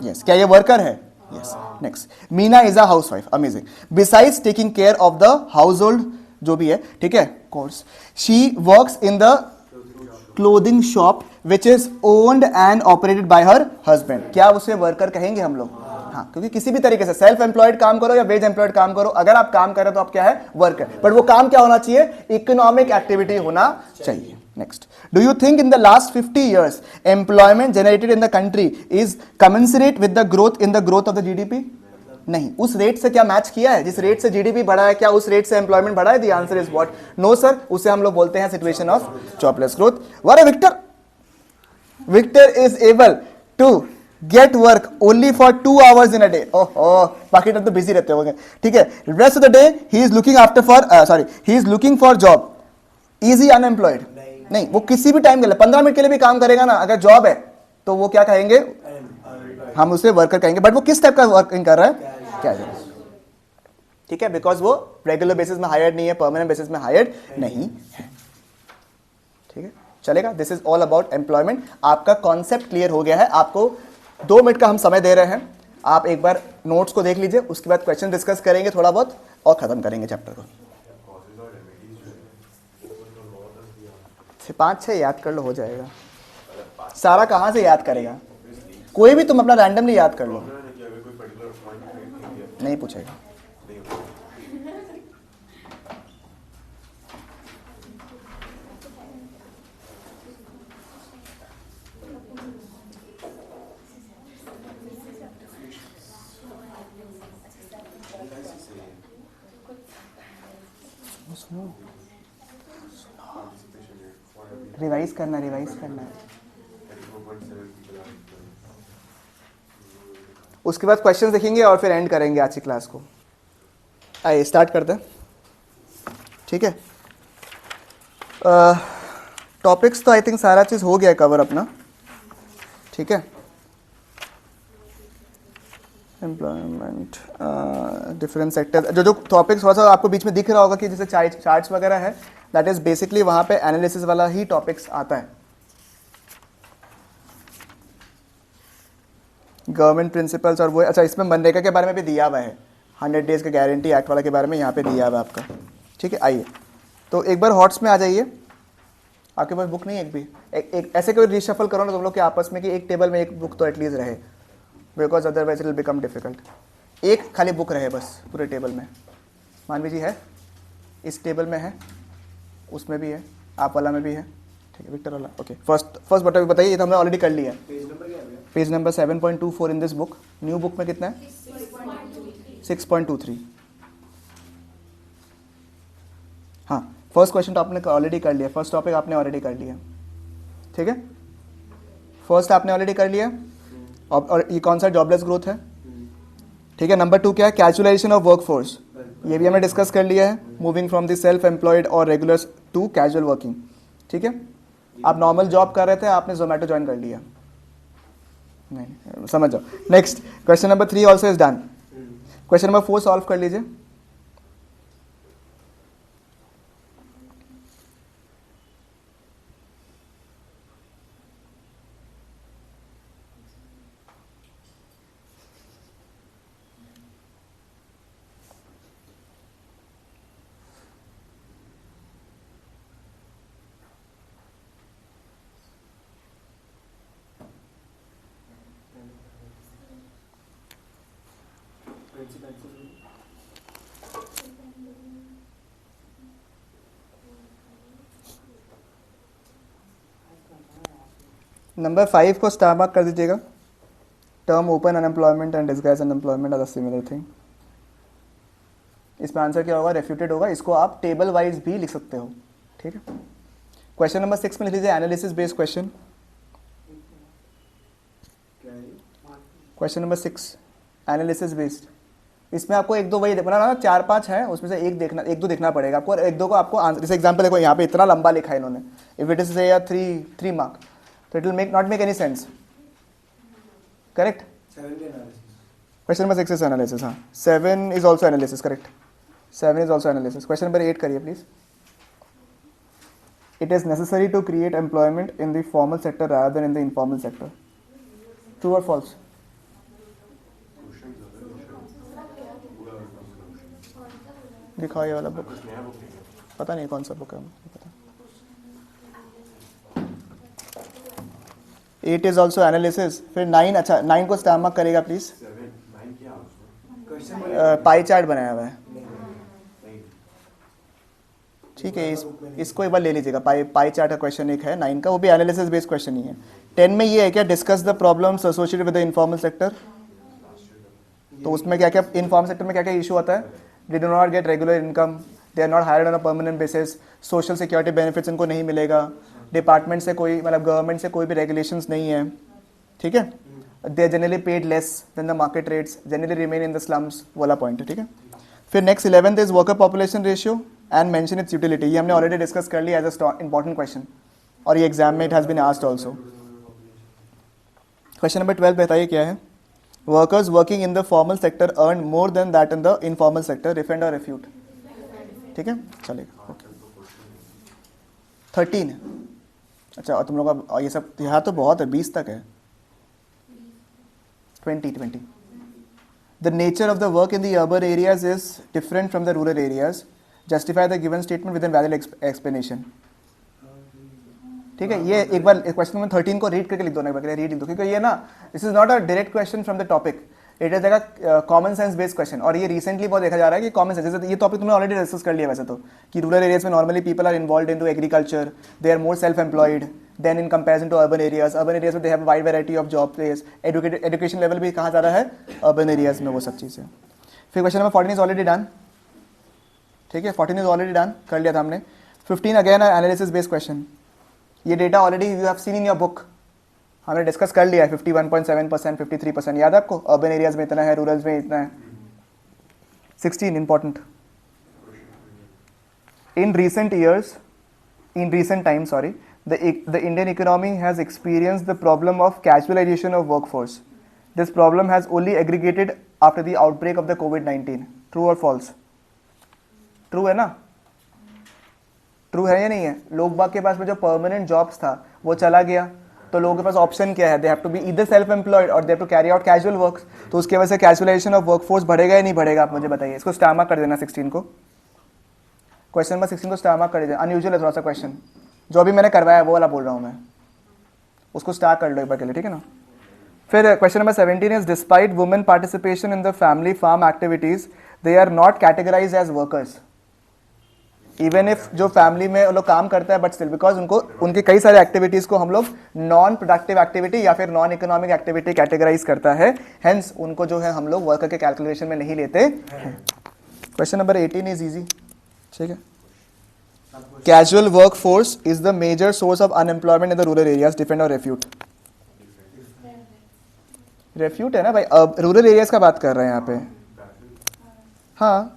Yes. क्या ये worker है? Yes. Next, Meena is a housewife. Amazing. Besides taking care of the household, जो भी है, ठीक है, course, she works in the clothing shop which is owned and operated by her husband. क्या उसे worker कहेंगे हम लोग? हाँ, क्योंकि किसी भी तरीके से सेल्फ एम्प्लॉयड काम करो या वेज एम्प्लॉयड काम करो, अगर आप काम कर रहे हो तो आप क्या है? वर्कर। बट वो काम क्या होना चाहिए? इकोनॉमिक एक्टिविटी होना चाहिए। Next, do you think in the last 50 years employment generated in the country is commensurate with the growth in the growth of the GDP? नहीं। उस रेट से क्या मैच किया है? जिस रेट से जीडीपी बढ़ा है, क्या उस रेट से एम्प्लॉयमेंट बढ़ा है? The answer is what? No sir. उसे हम लोग बोलते हैं सिचुएशन ऑफ जॉबलेस ग्रोथ। वारे Victor, Victor is able to get work only for 2 hours in a day. ओहो, बाकी टाइम तो बिजी रहते होंगे, ठीक है। Rest of the day he is looking after for he is looking for job. Is he unemployed? नहीं, वो किसी भी टाइम के लिए 15 मिनट के लिए भी काम करेगा ना, अगर जॉब है तो वो क्या कहेंगे? हम उसे वर्कर कहेंगे। बट वो किस टाइप का वर्किंग कर रहा है? कैजुअल, ठीक है, बिकॉज वो रेगुलर बेसिस में हायर्ड नहीं है, परमानेंट बेसिस में हायर्ड नहीं है, ठीक है, चलेगा। This is all about employment. आपका कॉन्सेप्ट क्लियर हो गया है। आपको 2 मिनट का हम समय दे रहे हैं, आप एक बार नोट्स को देख लीजिए, उसके बाद क्वेश्चन डिस्कस करेंगे थोड़ा बहुत और खत्म करेंगे चैप्टर को। 5-6 याद कर लो, हो जाएगा। सारा कहाँ से याद करेगा? कोई भी तुम अपना रैंडमली याद कर लो, नहीं पूछेगा। सुनो, रिवाइज करना है। उसके बाद क्वेश्चंस देखेंगे और फिर एंड करेंगे आज की क्लास को। आइए स्टार्ट करते हैं, ठीक है। टॉपिक्स तो आई थिंक सारा चीज़ हो गया है कवर अपना, ठीक है। एम्प्लॉयमेंट, डिफरेंट सेक्टर, जो टॉपिक्स थोड़ा सा आपको बीच में दिख रहा होगा कि जैसे चार्ट्स वगैरह है, दैट इज बेसिकली वहाँ पे एनालिसिस वाला ही टॉपिक्स आता है। गवर्नमेंट प्रिंसिपल्स और वो, अच्छा इसमें मनरेगा के बारे में भी दिया हुआ है, 100 डेज के गारंटी एक्ट वाला के बारे में यहाँ पे दिया हुआ है आपका, ठीक है। आइए तो एक बार हॉट्स में आ जाइए। आपके पास बुक नहीं है एक भी? एक ऐसे कोई रिशफल करो ना तुम लोग के आपस में कि एक टेबल में एक बुक तो एटलीस्ट रहे, because otherwise it will become difficult. एक खाली बुक रहे बस पूरे टेबल में। मानवी जी है, इस टेबल में है, उसमें भी है, आप वाला में भी है, ठीक है, विक्टर वाला, ओके। फर्स्ट बताइए, ये तो हमने ऑलरेडी कर लिया है। Page number 7.24 in this book. New book में कितना है? 6.23। हाँ, फर्स्ट क्वेश्चन तो आपने ऑलरेडी कर लिया, फर्स्ट टॉपिक आपने ऑलरेडी कर लिया, ठीक है। फर्स्ट आपने ऑलरेडी कर लिया। और ये कौन सा जॉबलेस ग्रोथ है, ठीक है। नंबर 2 क्या है? कैजुअलाइजेशन ऑफ वर्कफोर्स, ये भी हमने डिस्कस कर लिया है। Moving from the self employed और रेगुलर टू कैजुअल वर्किंग, ठीक है। आप नॉर्मल जॉब कर रहे थे, आपने जोमेटो ज्वाइन कर लिया, नहीं समझ जाओ। Next question number 3 also is done. Question number 4 solve कर लीजिए। नंबर 5 को स्टार मार्क कर दीजिएगा। Term open unemployment and disguise unemployment are the similar thing. इसमें आंसर क्या होगा? रेफ्यूटेड होगा। इसको आप टेबल वाइज भी लिख सकते हो, ठीक है। क्वेश्चन नंबर 6 में लिख लीजिए analysis based question. Question number 6 analysis based. इसमें आपको एक दो वही देखना ना, 4-5 है उसमें से एक दो देखना पड़ेगा आपको, और एक दो को आपको आंसर। जैसे एग्जांपल देखो, यहाँ पे इतना लंबा लिखा है इन्होंने, इफ इट इज से 3 मार्क, तो it will not make any sense, correct. Question number 6 is analysis, हाँ। 7 is also analysis, correct. 7 is also analysis. Question number 8 करिए please. It is necessary to create employment in the formal sector rather than in the informal sector, true और false? दिखाओ ये वाला book, पता नहीं कौन सा बुक है, पता। 8 इज ऑल्सो एनालिसिस। फिर 9, अच्छा 9 को स्टार मार्क करेगा प्लीज। पाई चार्ट बनाया हुआ है, ठीक है। इसको एक बार ले लीजिएगा। पाई चार्ट का क्वेश्चन एक है 9 का, वो भी एनालिसिस बेस्ड क्वेश्चन ही है। 10 में ये है क्या? Discuss the problems associated with the informal sector. तो उसमें क्या क्या इनफॉर्मल सेक्टर में क्या क्या इशू आता है? They do not get regular income, they are not hired on a permanent basis, social security benefits इनको नहीं मिलेगा, डिपार्टमेंट से कोई मतलब गवर्नमेंट से कोई भी रेगुलेशंस नहीं है, ठीक है। They are generally paid less than the market rates, generally remain in the slums वाला पॉइंट है, ठीक है। फिर next 11th is worker population ratio and mention its utility. ये हमने ऑलरेडी डिस्कस कर लिया एज अ इंपॉर्टेंट क्वेश्चन, और ये एग्जाम में it has been asked also. Question number 12 बताइए क्या है? Workers working in the formal sector earn more than that in the informal sector, defend और रेफ्यूट, ठीक है, चलेगा, ओके। 13, अच्छा, और तुम लोग का ये सब यहाँ तो बहुत है, 20 तक है। 20 the nature of the work in the urban areas is different from the rural areas, justify the given statement with an valid explanation, ठीक है। ये एक बार क्वेश्चन नंबर 13 को रीड करके लिख दो ना, एक बार रीड लिख दो, क्योंकि ये ना this is not a direct question from the topic, it is like common sense based question. और ये रिसेंटली बहुत देखा जा रहा है कि कॉमन सेंस, जैसे ये टॉपिक तुमने ऑलरेडी डिस्कस कर लिया वैसे तो, कि रूरल एरियाज में normally people are involve in to agriculture, they are more self employed than in comparison to urban areas. Urban areas में they have wide variety of job place, education level भी कहाँ ज़्यादा है? Urban areas में, वो सब चीज़ें। फिर question number 14 is already done, ठीक है। 14 इज ऑलरेडी डन, कर लिया था हमने। 15 अगेन एनालिसिस बेस्ड क्वेश्चन। ये data already you have seen in your book, हमने डिस्कस कर लिया है। 51.7%, 53%, याद है आपको? अर्बन एरियाज में इतना है, रूरल में इतना है। 16 important. In recent times, the Indian economy has experienced the problem of casualization of workforce. This problem has only aggregated after the outbreak of the COVID-19. True or false? True है ना? True है या नहीं है? लोग बाग के पास में जो परमानेंट जॉब्स था वो चला गया, तो लोगों के पास ऑप्शन क्या है? They have to be either self employed और they have to carry out casual works. तो उसकी वजह से कैजुअलाइजेशन ऑफ वर्कफोर्स बढ़ेगा या नहीं बढ़ेगा? आप मुझे बताइए। इसको स्टार मार्क कर देना 16 को। क्वेश्चन नंबर 16 को स्टार मार्क कर दीजिए। अनयूजुअल है थोड़ा सा क्वेश्चन, जो अभी मैंने करवाया वो वाला बोल रहा हूँ मैं, उसको स्टार कर लो एक बार के लिए, ठीक है ना? फिर question number 17 is despite women participation in the family farm activities they are not categorise as workers. Even if जो फैमिली में वो लोग काम करता है बट स्टिल बिकॉज उनको उनकी कई सारे एक्टिविटीज को हम लोग नॉन प्रोडक्टिव एक्टिविटी या फिर नॉन इकोनॉमिक एक्टिविटी कैटेगराइज करता है, हेंस उनको जो है हम लोग वर्कर के कैलकुलेशन में नहीं लेते हैं। क्वेश्चन नंबर 18 इज इजी, ठीक है? Casual work force is the major source of unemployment in the rural areas, defend और रेफ्यूट? रेफ्यूट है ना भाई, अब रूरल एरियाज का बात कर रहे हैं यहाँ पे। हाँ,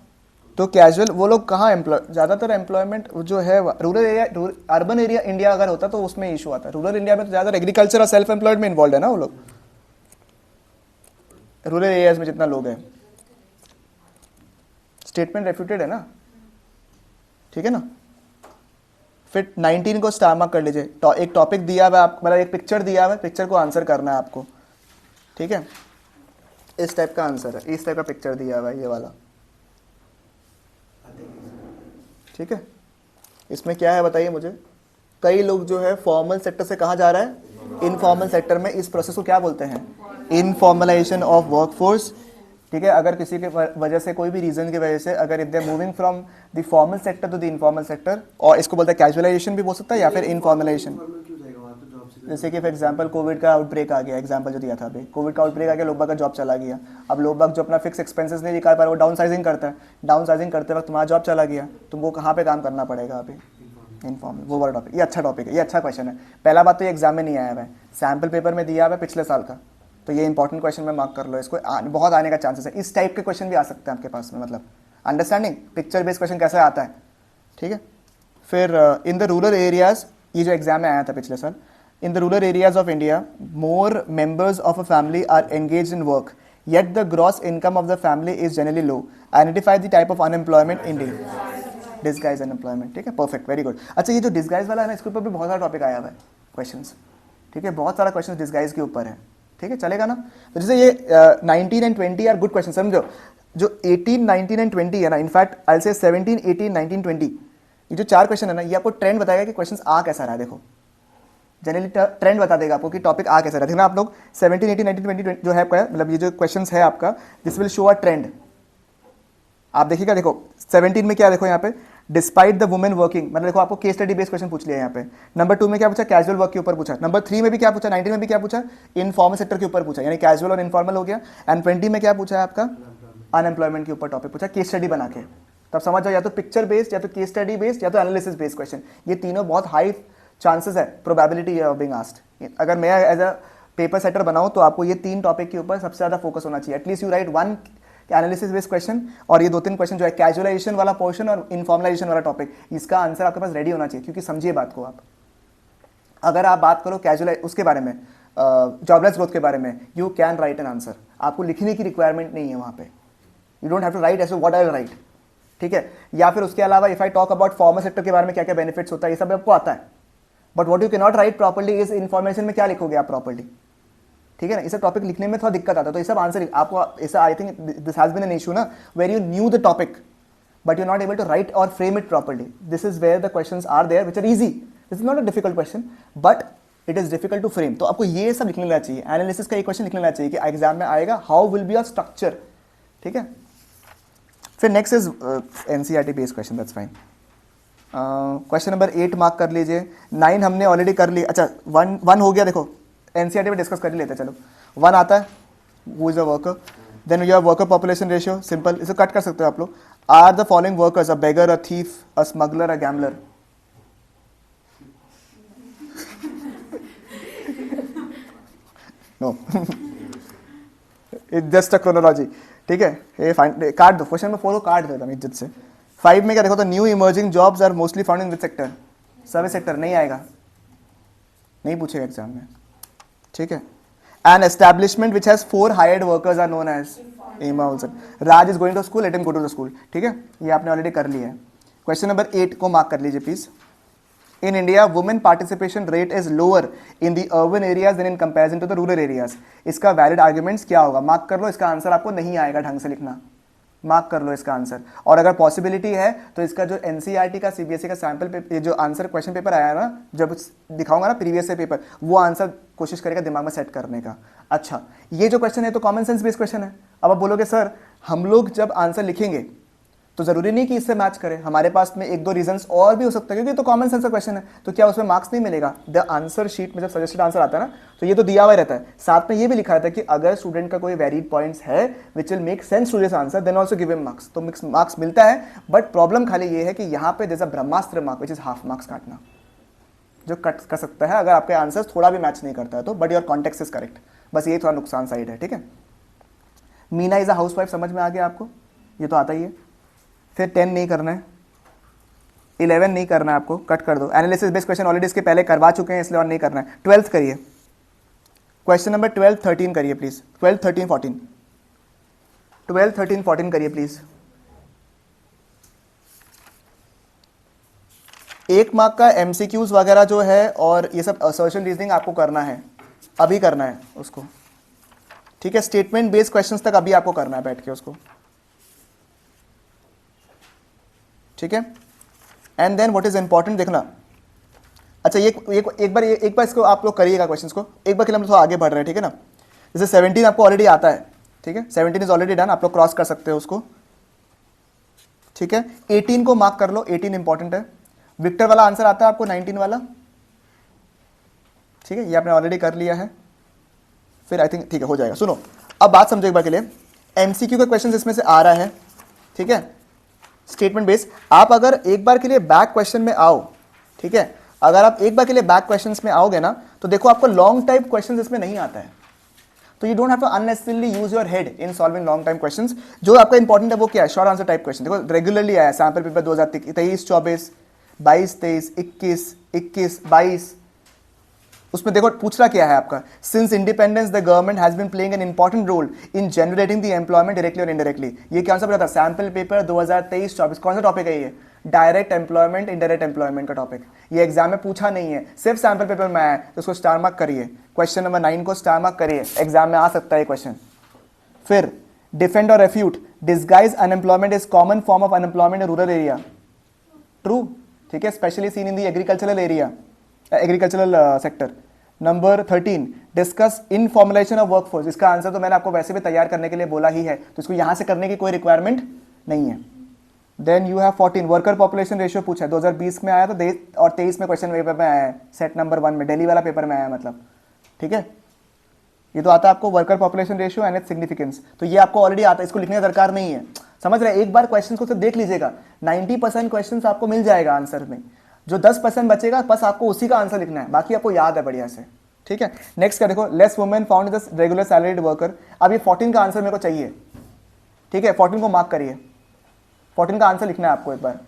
तो कैजुअल वो लोग कहाँ एम्प्लॉय, ज़्यादातर एम्प्लॉयमेंट जो है rural area, urban area India अगर होता तो उसमें इशू आता है। रूरल इंडिया में तो ज़्यादातर एग्रीकल्चर और सेल्फ एम्प्लॉयड में इन्वॉल्व है ना वो लोग, रूरल एरियाज में जितना लोग हैं। स्टेटमेंट रेफ्यूटेड है ना, ठीक है ना? फिर 19 को स्टार मार्क कर लीजिए। एक टॉपिक दिया हुआ है आप, मतलब एक पिक्चर दिया हुआ है, पिक्चर को आंसर करना है आपको, ठीक है? इस टाइप का आंसर है, इस टाइप का पिक्चर दिया हुआ है ये वाला, ठीक है? इसमें क्या है बताइए मुझे? कई लोग जो है फॉर्मल सेक्टर से कहाँ जा रहा है? इनफॉर्मल सेक्टर में। इस प्रोसेस को क्या बोलते हैं? इनफॉर्मलाइजेशन ऑफ वर्कफोर्स, ठीक है? अगर किसी के वजह से, कोई भी रीजन की वजह से अगर if they moving from the formal sector to the informal sector, और इसको बोलते हैं कैजुअलाइजेशन भी बोल सकता है या फिर इनफॉर्मलाइजेशन। जैसे कि फॉर एग्जांपल कोविड का आउटब्रेक आ गया, एग्जांपल जो दिया था अभी, कोविड का आउटब्रेक आ गया, लोग बाग का जॉब चला गया। अब लोग बाग जो अपना फिक्स एक्सपेंसेस नहीं निकाल पा रहा, वो डाउन साइजिंग करता है। डाउन साइजिंग करते वक्त तुम्हारा जॉब चला गया, तुमको कहाँ पे काम करना पड़ेगा अभी? इनफॉर्मल, वो वाला टॉपिक। ये अच्छा टॉपिक है, ये अच्छा क्वेश्चन है। पहला बात तो ये एग्जाम में नहीं आया हुआ है, सैम्पल पेपर में दिया हुआ है पिछले साल का, तो ये इंपॉर्टेंट क्वेश्चन में मार्क कर लो इसको। बहुत आने का चांसेस है, इस टाइप के क्वेश्चन भी आ सकते हैं आपके पास में, मतलब अंडरस्टैंडिंग पिक्चर बेस्ड क्वेश्चन कैसे आता है, ठीक है? फिर इन द रूरल एरियाज, ये जो एग्जाम में आया था पिछले साल, in the rural areas of India, more members of a family are engaged in work, yet the gross income of the family is generally low. Identify the type of unemployment in India. Disguised unemployment, ठीक है? Perfect, very good. अच्छा, ये जो disguise वाला है ना, इसके ऊपर भी बहुत सारा टॉपिक आया हुआ है, क्वेश्चंस, ठीक है? बहुत सारा क्वेश्चन डिस्गाइज के ऊपर है, ठीक है? चलेगा ना? तो जैसे ये 19 एंड 20 आर गुड क्वेश्चन, समझो। जो 18, 19 एंड 20 है ना, इनफैक्ट आई से 17, 18, 19, 20, ये जो 4 क्वेश्चन है ना, ये आपको ट्रेंड बताएगा कि क्वेश्चन आ कैसा रहा है। देखो, जनरली ट्रेंड बता देगा आपको कि टॉपिक आ कैसा रहा है। देखना आप लोग 17, 18, 19, 20 जो है आपका, मतलब ये जो क्वेश्चंस है आपका, this will show a trend. आप देखिएगा, देखो 17 में क्या, देखो यहाँ पे डिस्पाइट द वुमेन वर्किंग, मतलब देखो आपको केस स्टडी बेस्ड क्वेश्चन पूछ लिया यहाँ पे। नंबर 2 में क्या पूछा? कैजुअल वर्क के ऊपर पूछा। नंबर 3 में भी क्या पूछा? 19 में भी क्या पूछा? इनफॉर्मल सेक्टर के ऊपर पूछा, यानी कैजुअल और इनफॉर्मल हो गया। एंड 20 में क्या पूछा है आपका? अनएम्प्लॉयमेंट के ऊपर टॉपिक पूछा, केस स्टडी बना के। तब समझ जाओ, या तो पिक्चर बेस्ड, या तो केस स्टडी बेस्ड, या तो एनालिसिस बेस्ड क्वेश्चन। ये तीनों बहुत हाई चांसेस है, प्रोबेबिलिटी ऑफ बीइंग आस्क्ड। अगर मैं एज अ पेपर सेटर बनाऊं तो आपको ये 3 टॉपिक के ऊपर सबसे ज़्यादा फोकस होना चाहिए। At least you right 1 analysis based question, और ये 2-3 क्वेश्चन जो है कैजुअलाइजेशन वाला पोर्शन और इनफॉर्मलाइजेशन वाला टॉपिक, इसका आंसर आपके पास रेडी होना चाहिए। क्योंकि समझिए बात को, आप अगर आप बात करो कैजुअल उसके बारे में, जॉबलेस ग्रोथ के बारे में, you can write an answer. आपको लिखने की रिक्वायरमेंट नहीं है वहाँ पे, you don't have to write as what I will write, ठीक है? या फिर उसके अलावा if I talk about formal sector के बारे में क्या क्या बेनिफिट्स होता है, ये सब आपको आता है। But what you can not right properly is information में क्या लिखोगे आप प्रॉपर्ली, ठीक है ना? इसे टॉपिक लिखने में थोड़ा दिक्कत आता है, तो ये सब आंसर आपको ऐसा, I think this has been an issue ना, where you knew the topic but you not able to write और frame it properly. This is where the questions are there which are easy. This is not a difficult question but it is difficult to frame. तो आपको ये सब लिख लेना चाहिए, analysis का एक क्वेश्चन लिख लेना चाहिए कि एग्जाम में आएगा, how will be your structure, ठीक है? फिर next is NCERT based question, that's fine. Question number 8 mark कर लीजिए। 9 हमने ऑलरेडी कर ली। अच्छा, 1 हो गया, देखो एनसीईआरटी में डिस्कस कर ही लेते हैं। चलो 1 आता है, who is a worker, then your worker population ratio, simple, इसे कट कर सकते हो आप लोग। Are the following workers a beggar, a thief, a smuggler, a gambler? No it's just a chronology, ठीक है। ये फाइंड काट दो, क्वेश्चन नंबर 4 को काट देता हूँ इज्जत से। 5 में क्या देखो तो new emerging jobs are mostly found in which sector, service sector, नहीं आएगा, नहीं पूछेगा एग्जाम में, ठीक है। An establishment which has 4 hired workers are known as Emma Olsen. Raj is going to school, let him go to the school. ठीक है, ये आपने ऑलरेडी कर लिया है। क्वेश्चन नंबर 8 को मार्क कर लीजिए please. In India, women participation rate is lower in the urban areas than in comparison to the rural areas. इसका वैलिड आर्ग्यूमेंट्स क्या होगा, मार्क कर लो। इसका आंसर आपको नहीं आएगा ढंग से लिखना, मार्क कर लो इसका आंसर। और अगर पॉसिबिलिटी है तो इसका जो एनसीईआरटी का सीबीएसई का सैंपल पेपर, जो आंसर क्वेश्चन पेपर आया ना, जब दिखाऊंगा ना प्रीवियस से पेपर, वो आंसर कोशिश करेगा दिमाग में सेट करने का। अच्छा, ये जो क्वेश्चन है तो कॉमन सेंस बेस्ड क्वेश्चन है। अब आप बोलोगे सर हम लोग जब आंसर लिखेंगे तो जरूरी नहीं कि इससे मैच करें, हमारे पास में 1-2 रीजंस और भी हो सकता है, क्योंकि तो कॉमन सेंस का क्वेश्चन है, तो क्या उसमें मार्क्स नहीं मिलेगा? द आंसर शीट में जब सजेस्टेड आंसर आता है ना, तो ये तो दिया हुआ रहता है, साथ में ये भी लिखा रहता है कि अगर स्टूडेंट का कोई वैलिड पॉइंट्स है which will make sense to this answer, then also give him marks. तो मार्क्स मिलता है, बट प्रॉब्लम खाली ये है कि यहाँ पे जैसा ब्रह्मास्त्र mark which is half marks काटना, जो कट कर सकता है अगर आपके आंसर थोड़ा भी मैच नहीं करता है तो, but your context is correct. बस ये थोड़ा नुकसान साइड है, ठीक है। Meena is a house wife, समझ में आ गया आपको, ये तो आता ही है। फिर 10 नहीं करना है, 11 नहीं करना है आपको, कट कर दो। एनालिसिस बेस्ड क्वेश्चन ऑलरेडी इसके पहले करवा चुके हैं, इसलिए और नहीं करना है। 12th करिए, क्वेश्चन नंबर 12, 13 करिए प्लीज। 12, 13, 14, 12, 13, 14 करिए प्लीज। 1 मार्क का एमसीक्यूज वगैरह जो है और ये सब असर्शन रीजनिंग आपको करना है, अभी करना है उसको, ठीक है। स्टेटमेंट बेस्ड क्वेश्चंस तक अभी आपको करना है बैठ के उसको, ठीक है। And then what is important देखना। अच्छा, ये एक बार इसको आप लोग करिएगा क्वेश्चंस को, एक बार के लिए हम थोड़ा आगे बढ़ रहे हैं, ठीक है ना। जैसे 17 आपको ऑलरेडी आता है, ठीक है, 17 इज ऑलरेडी डन, आप लोग क्रॉस कर सकते हो उसको, ठीक है। 18 को मार्क कर लो, 18 इंपॉर्टेंट है। विक्टर वाला आंसर आता है आपको, 19 वाला, ठीक है, ये आपने ऑलरेडी कर लिया है। फिर आई थिंक ठीक है, हो जाएगा। सुनो अब बात समझो एक बार के लिए, एमसीक्यू का क्वेश्चन इसमें से आ रहा है, ठीक है, स्टेटमेंट बेस। आप अगर एक बार के लिए बैक क्वेश्चन में आओ, ठीक है, अगर आप एक बार के लिए बैक क्वेश्चंस में आओगे ना, तो देखो आपको लॉन्ग टाइप क्वेश्चंस इसमें नहीं आता है, तो you don't have to unnecessarily use your head in solving long time questions. जो आपका इंपॉर्टेंट है वो क्या है, शॉर्ट आंसर टाइप क्वेश्चन। देखो रेगुलरली आया सैंपल पेपर 2023, 24, 22, 23, 21, 22, उसमें देखो पूछ रहा क्या है आपका, since independence the government has been playing an important role in generating the employment directly और इनडायरेक्टली। ये कौन सा पता था, सैंपल पेपर 2023-24, कौन सा टॉपिक है ये, डायरेक्ट एम्प्लॉयमेंट इनडायरेक्ट एम्प्लॉयमेंट का टॉपिक। ये एग्जाम में पूछा नहीं है, सिर्फ सैंपल पेपर में आया है, तो उसको स्टार मार्क करिए। क्वेश्चन नंबर 9 को स्टार मार्क करिए, एग्जाम में आ सकता है क्वेश्चन। फिर डिफेंड और refute, disguise unemployment is common form of unemployment in rural area, true, ठीक है, specially seen in the agricultural area, agricultural sector. Number 13, discuss in formulation of workforce. इसका answer तो मैंने आपको वैसे भी तैयार करने के लिए बोला ही है, तो इसको यहां से करने की कोई रिक्वायरमेंट नहीं है। Then you have 14, worker population ratio पूछा है, 2020 में आया तो और 23 में क्वेश्चन पेपर में आया है, सेट नंबर 1 में, दिल्ली वाला पेपर में आया मतलब, ठीक है। ये तो आता है आपको worker population ratio and its significance, तो ये आपको ऑलरेडी आता है, इसको लिखने की दरकार नहीं है, समझ रहे हैं। एक बार क्वेश्चन को सिर्फ देख लीजिएगा, 90% क्वेश्चन आपको मिल जाएगा आंसर में, जो 10% बचेगा बस आपको उसी का आंसर लिखना है, बाकी आपको याद है बढ़िया से, ठीक है। नेक्स्ट क्या देखो, less women found the regular salaried worker. अब ये 14 का आंसर मेरे को चाहिए, ठीक है, 14 को मार्क करिए, 14 का आंसर लिखना है आपको एक बार,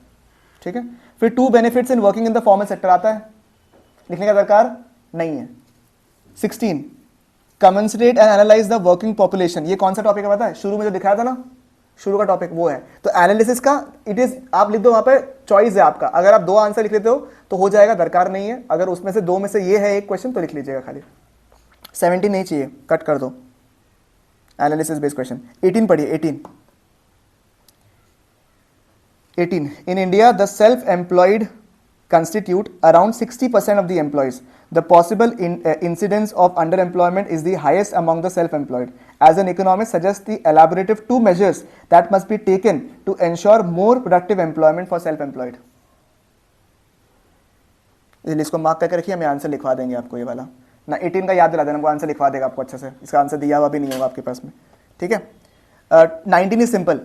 ठीक है। फिर 2 benefits in working in the formal sector आता है, लिखने का दरकार नहीं है। 16, commensurate and analyse the working population. ये कौन सा टॉपिक है पता है, शुरू में जो दिखाया था ना, शुरू का टॉपिक वो है। तो एनालिसिस का इट इज, आप लिख दो वहां पे, चॉइस है आपका, अगर आप 2 आंसर लिख लेते हो तो हो जाएगा, दरकार नहीं है। अगर उसमें से 2 में से ये है एक क्वेश्चन तो लिख लीजिएगा खाली। 17 नहीं चाहिए, कट कर दो, एनालिसिस बेस्ड क्वेश्चन। 18 पढ़िए, 18 in India the self employed constitute around 60% of the employees. The possible incidence of underemployment is the highest among the self-employed. As an economist suggests the elaborative 2 measures that must be taken to ensure more productive employment for self-employed. इसको mark करके रखिए, हमें answer लिखवा देंगे आपको ये वाला ना, 18 का याद दिला देना, वो आंसर लिखवा देगा आपको अच्छे से, इसका आंसर दिया हुआ भी नहीं होगा आपके पास में, ठीक है। 19 इज सिंपल,